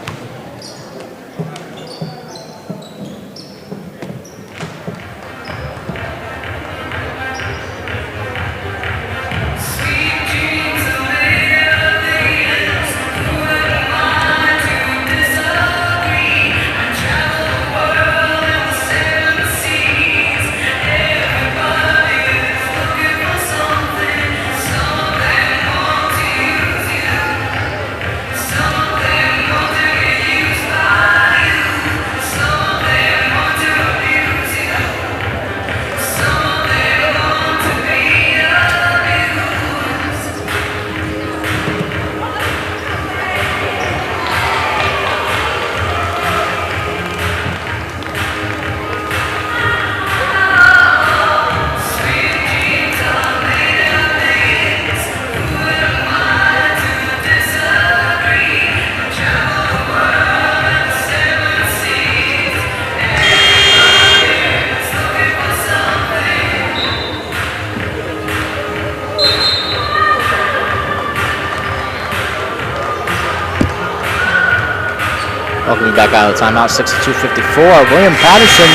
Welcoming back out of the timeout, 62-54. William Paterson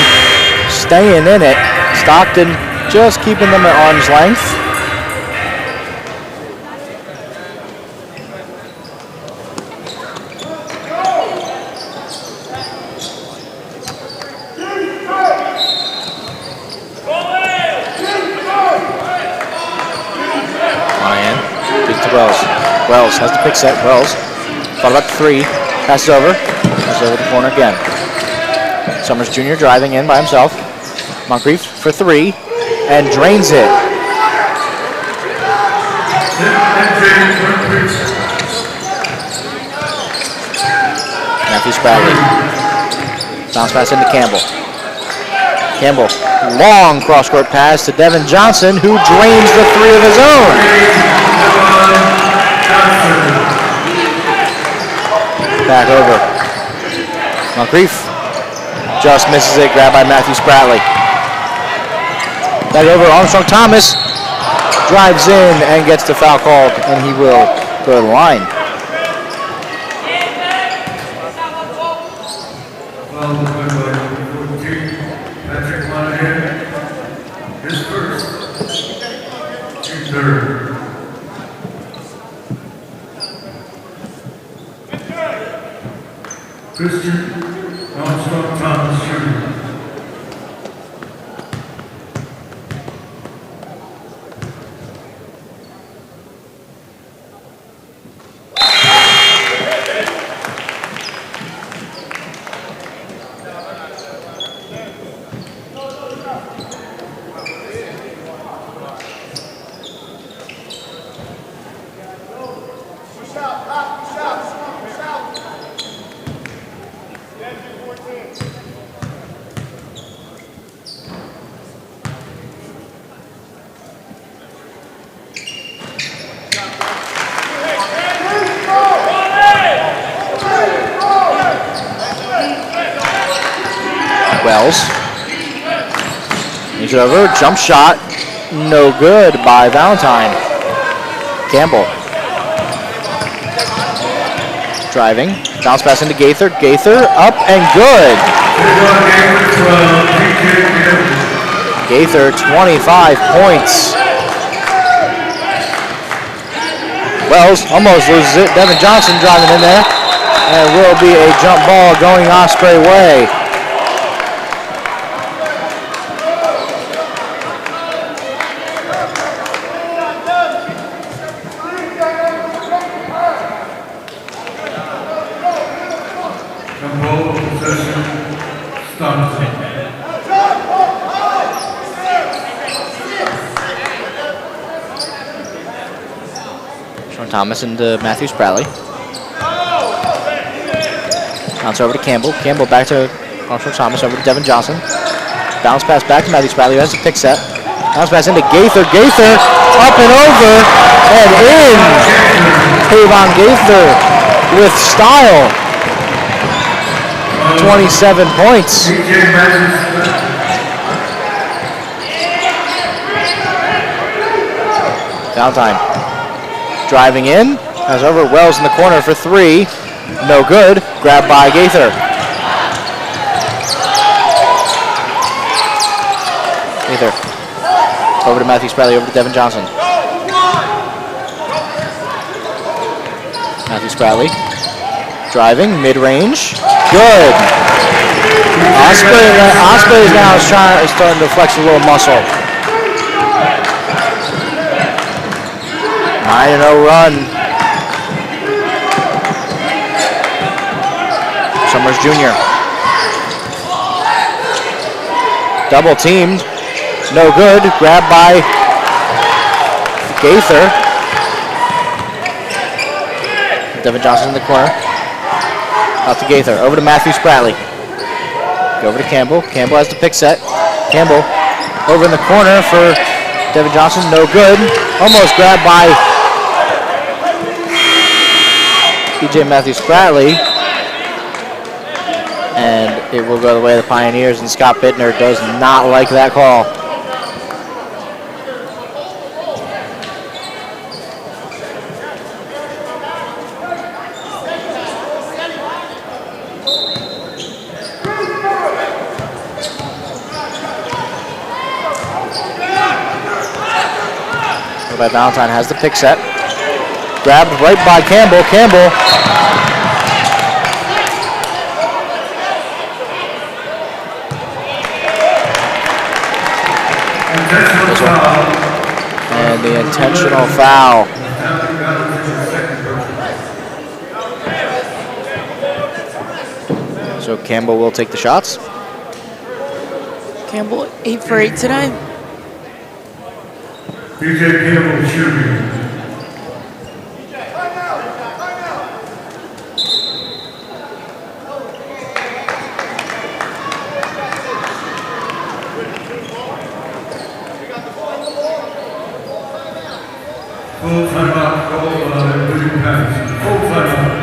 staying in it. Stockton just keeping them at arm's length. Ryan gives to Wells. Wells has the pick set. Wells thought about the three. Passes over. Passes over the corner again. Summers Jr. driving in by himself. Moncrief for three. And drains it. Matthews Bradley. Bounce pass into Campbell. Campbell, long cross-court pass to Devin Johnson, who drains the three of his own. Back over. Moncrief just misses it, grabbed by Matthew Spratley. Back over, Armstrong Thomas drives in and gets the foul called, and he will go to the line. Christian Armstrong Thomas Jr. Wells. He's over, jump shot, no good by Valentine. Campbell. Driving, bounce pass into Gaither. Gaither up and good. Gaither, 25 points. Wells almost loses it. Devin Johnson driving in there. And it will be a jump ball going Osprey way. Thomas into Matthew Spratley. Bounce over to Campbell. Campbell back to Armstrong Thomas, over to Devin Johnson. Bounce pass back to Matthew Spratley, who has a pick set. Bounce pass into Gaither. Gaither up and over and in. Kayvon Gaither with style. 27 points. Valentine driving in, has over Wells in the corner for three, no good, grabbed by Gaither. Gaither, over to Matthew Spratley, over to Devin Johnson. Matthew Spratley, driving, mid-range, good. Osprey now is starting to flex a little muscle. 9-0 run. Summers Jr. Double teamed. No good. Grabbed by Gaither. Devin Johnson in the corner. Out to Gaither. Over to Matthew Spratley. Go over to Campbell. Campbell has the pick set. Campbell over in the corner for Devin Johnson. No good. Almost grabbed by PJ Matthew Spratley, and it will go the way of the Pioneers, and Scott Bittner does not like that call. By Valentine has the pick set. Grabbed right by Campbell. Campbell and the intentional foul. So Campbell will take the shots. Campbell 8 for 8 tonight. PJ Campbell shooting. Full timeout called by William Paterson. Full timeout.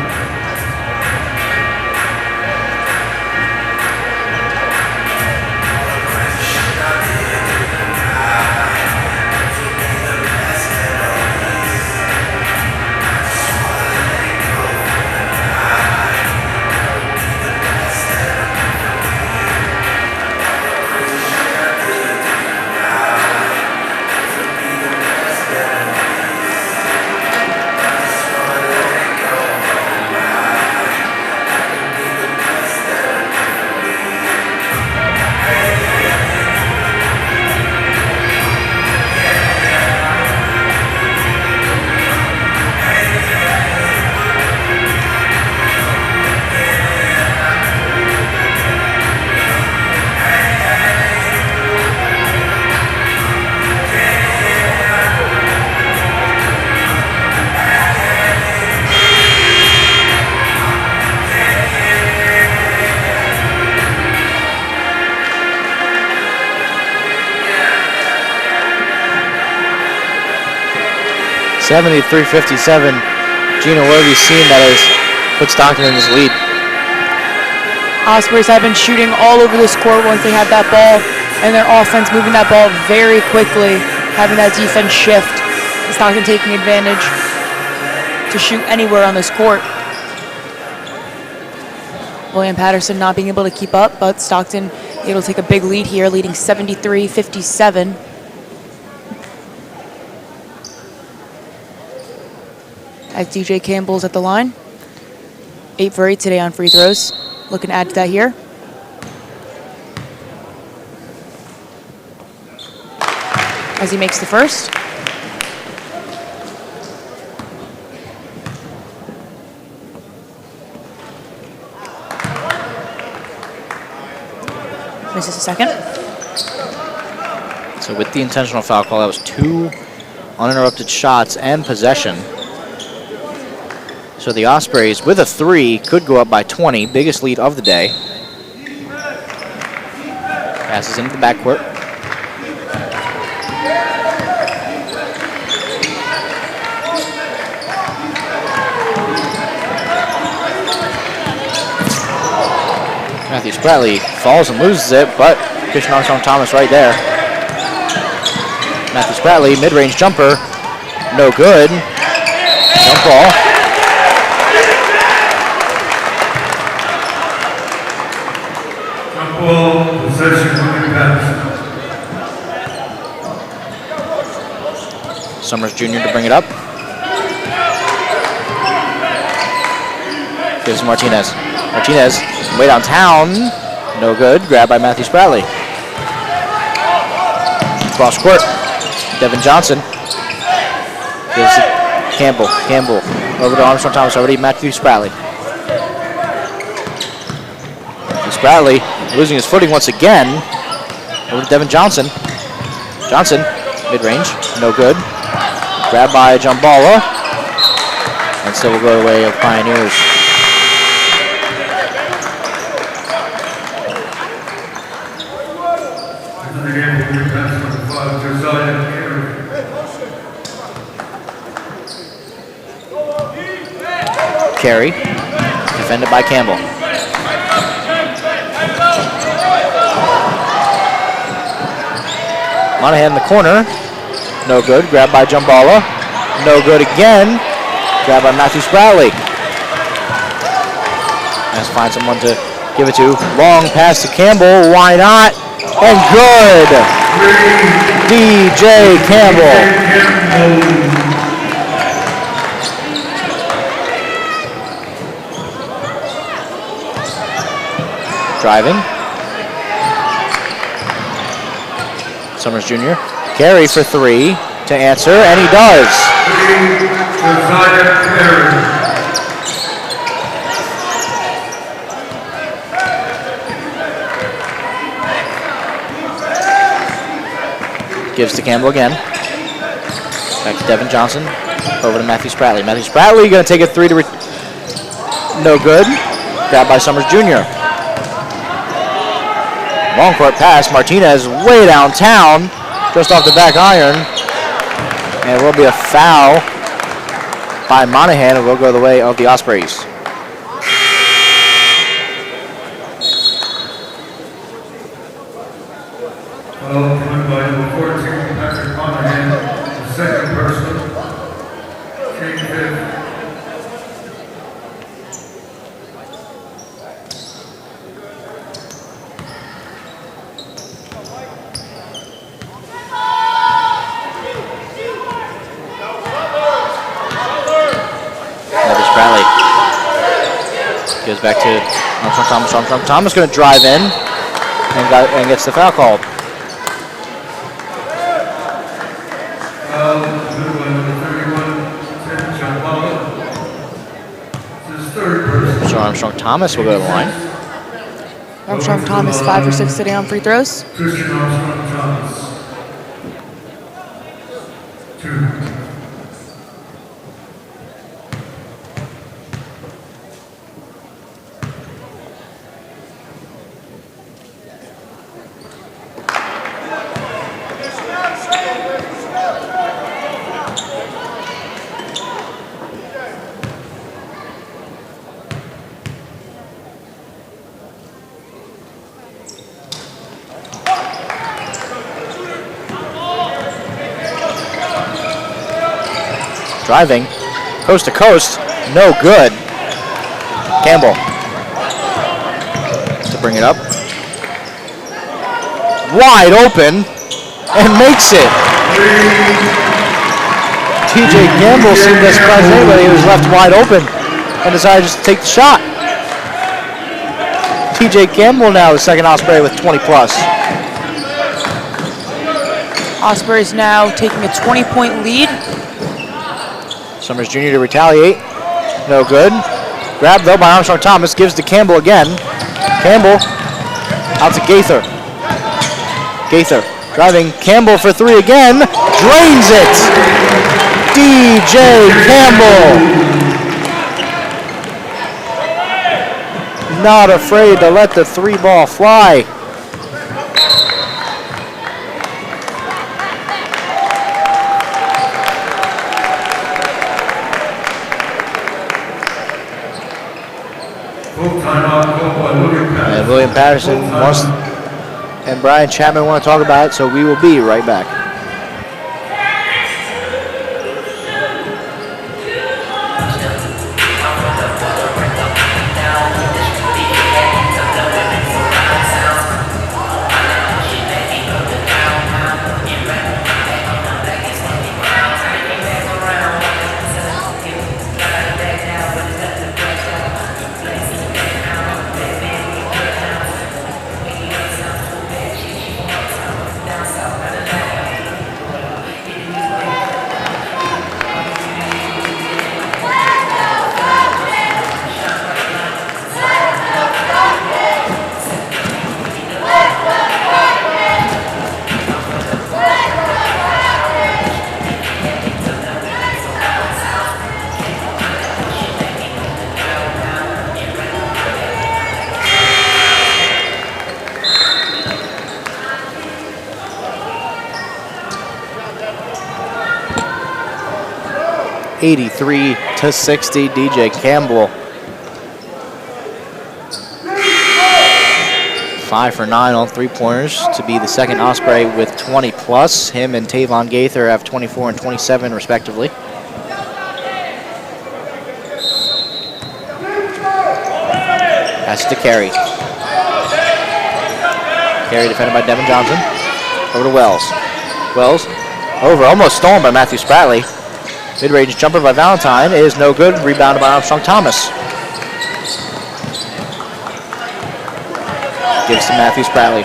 (73-57). Gino, what have you seen that has put Stockton in his lead? Ospreys have been shooting all over this court once they have that ball, and their offense moving that ball very quickly, having that defense shift. Stockton taking advantage to shoot anywhere on this court. William Paterson not being able to keep up, but Stockton able to take a big lead here, leading 73-57. As DJ Campbell's at the line. 8 for 8 today on free throws. Looking to add to that here. As he makes the first. Misses a second. So with the intentional foul call, that was 2 uninterrupted shots and possession. So the Ospreys, with a 3, could go up by 20. Biggest lead of the day. Passes into the backcourt. Matthew Spratley falls and loses it, but Christian Armstrong-Thomas right there. Matthew Spratley, mid-range jumper, no good. Jump ball. Possession William Paterson. Summers Jr. to bring it up. Gives to Martinez. Martinez way downtown. No good. Grabbed by Matthew Spratley. Cross court. Devin Johnson. Gives to Campbell. Campbell over to Armstrong-Thomas. Already Matthew Spratley. Spratley losing his footing once again. Over to Devin Johnson. Johnson, mid-range, no good. Grabbed by Jambala. And still will go the way of Pioneers. Carey, defended by Campbell. Monahan in the corner, no good. Grabbed by Jambala, no good again. Grabbed by Matthew Spratley. Has to find someone to give it to. Long pass to Campbell, why not? And good! DJ Campbell. Driving. Summers Jr. Carey for 3 to answer, and he does. Gives to Campbell again. Back to Devin Johnson. Over to Matthew Spratley. Matthew Spratley going to take a 3 to no good. Grabbed by Summers Jr. Long court pass. Martinez way downtown. Just off the back iron. And it will be a foul by Monahan, and will go the way of the Ospreys. Coming by number 14, Patrick Monahan, the second personal. Team fifth. Bradley goes back to Armstrong Thomas. Armstrong Thomas going to drive in and gets the foul called. So Armstrong Thomas will go to the line. Armstrong Thomas, 5 for 6 today on free throws. Christian Armstrong Thomas. 2. Driving, coast to coast, no good. Campbell to bring it up. Wide open, and makes it. TJ Campbell seemed to surprise anybody. He was left wide open and decided just to take the shot. TJ Campbell now the second Osprey with 20 plus. Ospreys now taking a 20-point lead. Summers Jr. to retaliate. No good. Grabbed though by Armstrong Thomas. Gives to Campbell again. Campbell out to Gaither. Gaither driving. Campbell for 3 again. Drains it. DJ Campbell. Not afraid to let the 3 ball fly. And William Paterson and Brian Chapman want to talk about it, so we will be right back. (83-60), DJ Campbell. 5 for 9 on 3-pointers to be the second Osprey with 20 plus. Him and Tavon Gaither have 24 and 27 respectively. Pass to Carey. Carey defended by Devin Johnson. Over to Wells. Wells over, almost stolen by Matthew Spratley. Mid-range jumper by Valentine is no good. Rebounded by Armstrong Thomas. Gives to Matthew Spratley.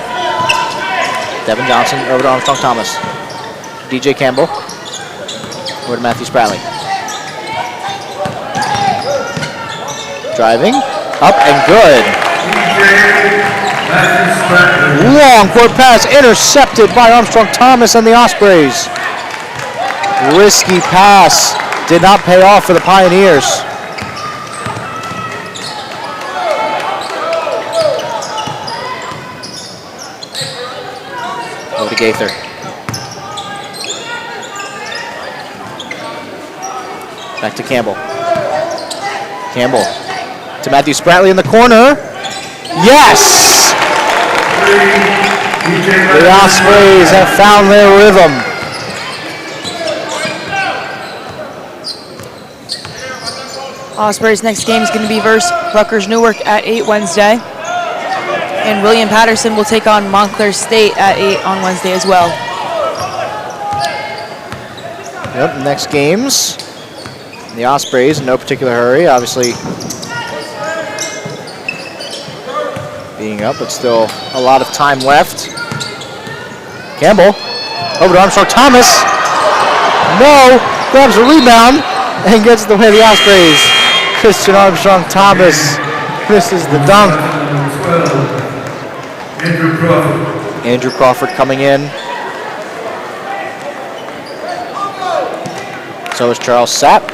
Devin Johnson over to Armstrong Thomas. DJ Campbell over to Matthew Spratley. Driving, up and good. Long court pass intercepted by Armstrong Thomas and the Ospreys. Risky pass did not pay off for the Pioneers. Over to Gaither. Back to Campbell. Campbell to Matthew Spratley in the corner. Yes! The Ospreys have found their rhythm. Ospreys' next game is going to be versus Rutgers Newark at 8 Wednesday. And William Paterson will take on Montclair State at 8 on Wednesday as well. Yep, next games. The Ospreys in no particular hurry, obviously being up, but still a lot of time left. Campbell over to Armstrong Thomas. No, grabs a rebound and gets the way of the Ospreys. Christian Armstrong Thomas misses the dunk. Andrew Crawford coming in. So is Charles Sapp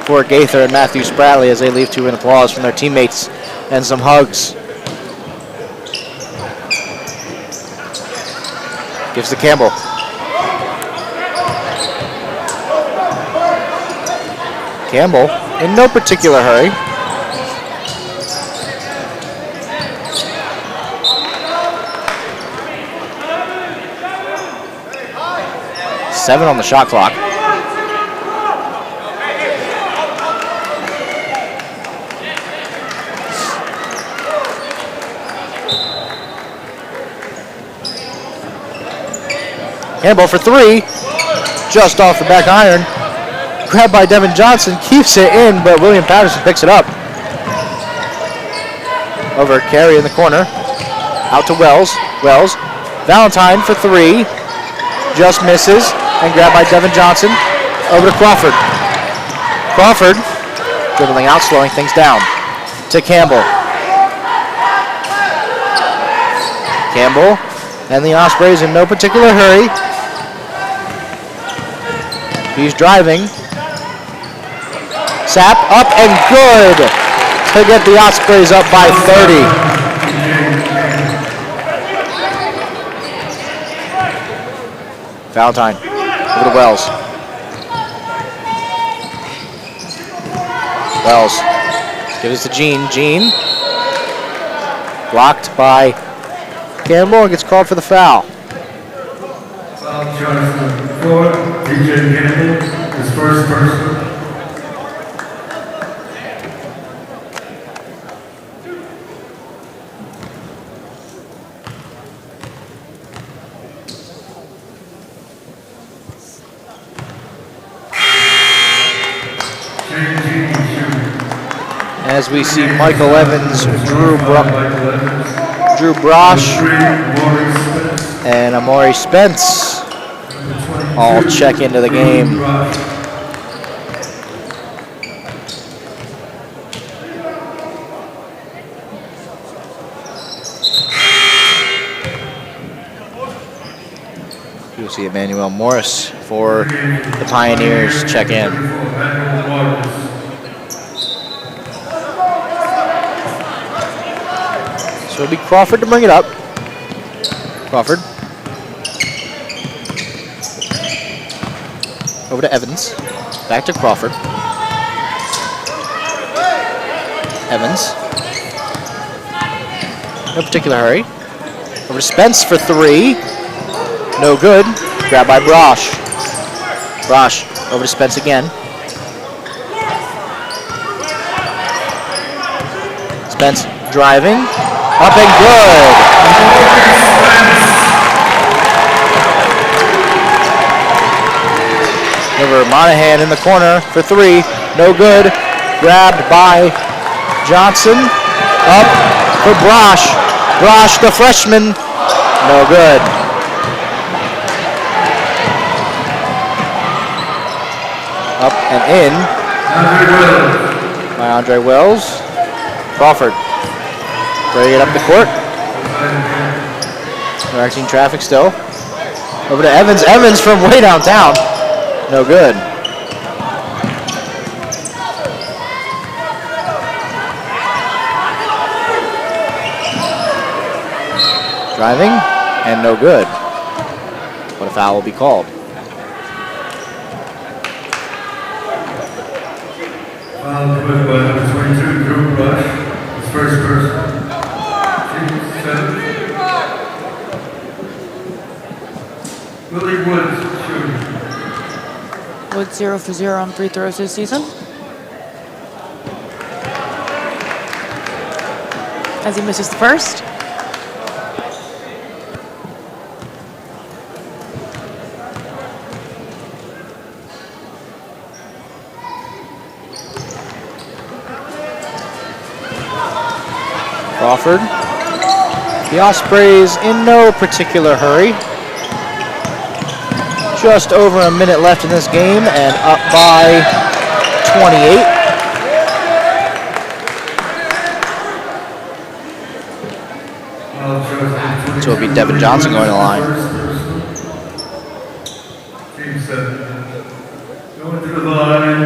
for Gaither and Matthew Spratley as they leave to an applause from their teammates and some hugs. Gives to Campbell. Campbell in no particular hurry. Seven on the shot clock. Campbell for three, just off the back iron. Grabbed by Devin Johnson, keeps it in, but William Patterson picks it up. Over Carey in the corner, out to Wells. Wells, Valentine for three, just misses, and grabbed by Devin Johnson. Over to Crawford. Crawford, dribbling out, slowing things down. To Campbell. Campbell and the Ospreys in no particular hurry. He's driving. Sapp up and good to get the Ospreys up by 30. Valentine over to Wells. Wells gives it to Jean. Jean blocked by Campbell and gets called for the foul. Foul charge for DJ Campbell, his first personal. As we see Michael Evans, Drew Brosh, and Amari Spence all check into the game. You'll see Emmanuel Morris for the Pioneers check in. So it'll be Crawford to bring it up. Crawford. Over to Evans. Back to Crawford. Evans. No particular hurry. Over to Spence for three. No good. Grabbed by Brosh. Brosh over to Spence again. Spence driving. Up and good. Over Monahan in the corner for three. No good. Grabbed by Johnson. Up for Brosh. Brosh, the freshman. No good. Up and in by Andre Wells. Crawford. Bringing it up the court. Directing traffic still. Over to Evans. Evans from way downtown. No good. Driving and no good. But a foul will be called. Foul committed by number 22, Drew Rush, his first person. Team 7. Willie Woods shooting. Woods 0 for 0 on free throws this season, as he misses the first. Crawford. The Ospreys in no particular hurry. Just over a minute left in this game and up by 28. So it'll be Devin Johnson going to the line. Team 7. Going to the line,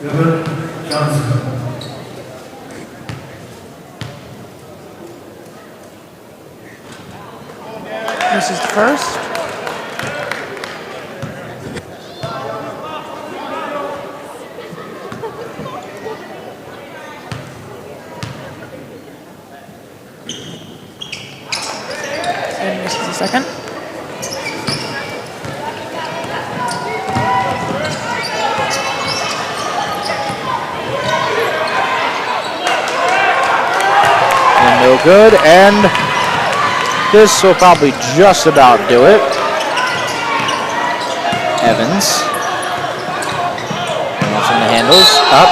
Devin Johnson. This is the first. And this is the second. And no good, and this will probably just about do it. Evans. From the handles, up.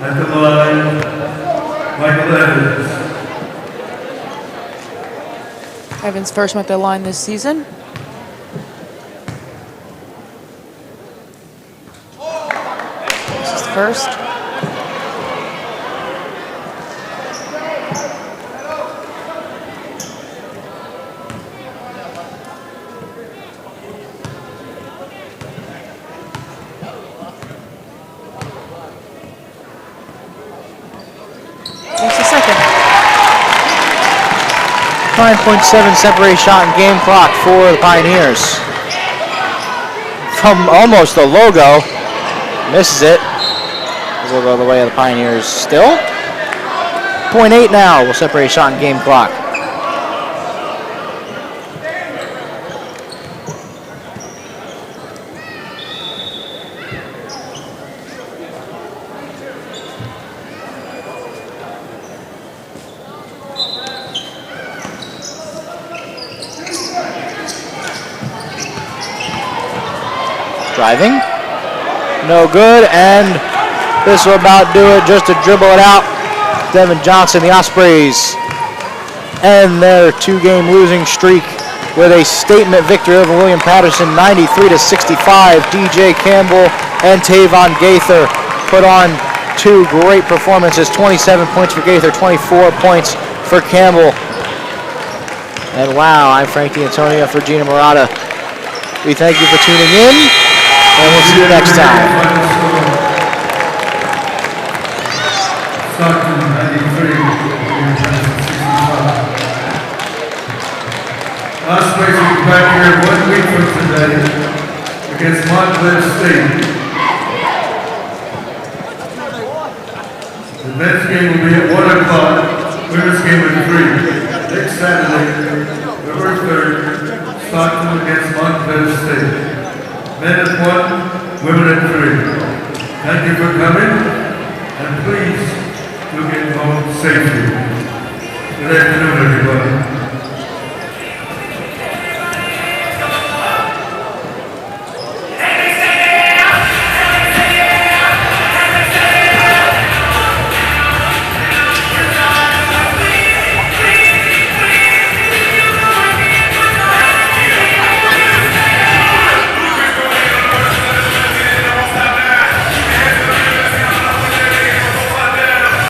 At the line, Michael Evans. Evans first met the line this season. This is the first. That's the second. 9.7 separate shot and game clock for the Pioneers. From almost the logo, misses it. We'll go the way of the Pioneers still. 0.8 now will separate shot and game clock. Driving, no good, and this will about do it just to dribble it out. Devin Johnson, the Ospreys, end their two-game losing streak with a statement victory over William Paterson, 93-65. DJ Campbell and Tavon Gaither put on two great performances, 27 points for Gaither, 24 points for Campbell. And wow, I'm Frank D'Antonio for Gina Murata. We thank you for tuning in. And we'll see you next time. Stockton 93, Ospreys will be back here 1 week from today against Montclair State. The men's game will be at 1 o'clock, women's game at 3. Next Saturday, November 3rd, Stockton against Montclair State. Men at 1, women at 3. Thank you for coming, and please do get home safely. Good afternoon, everybody.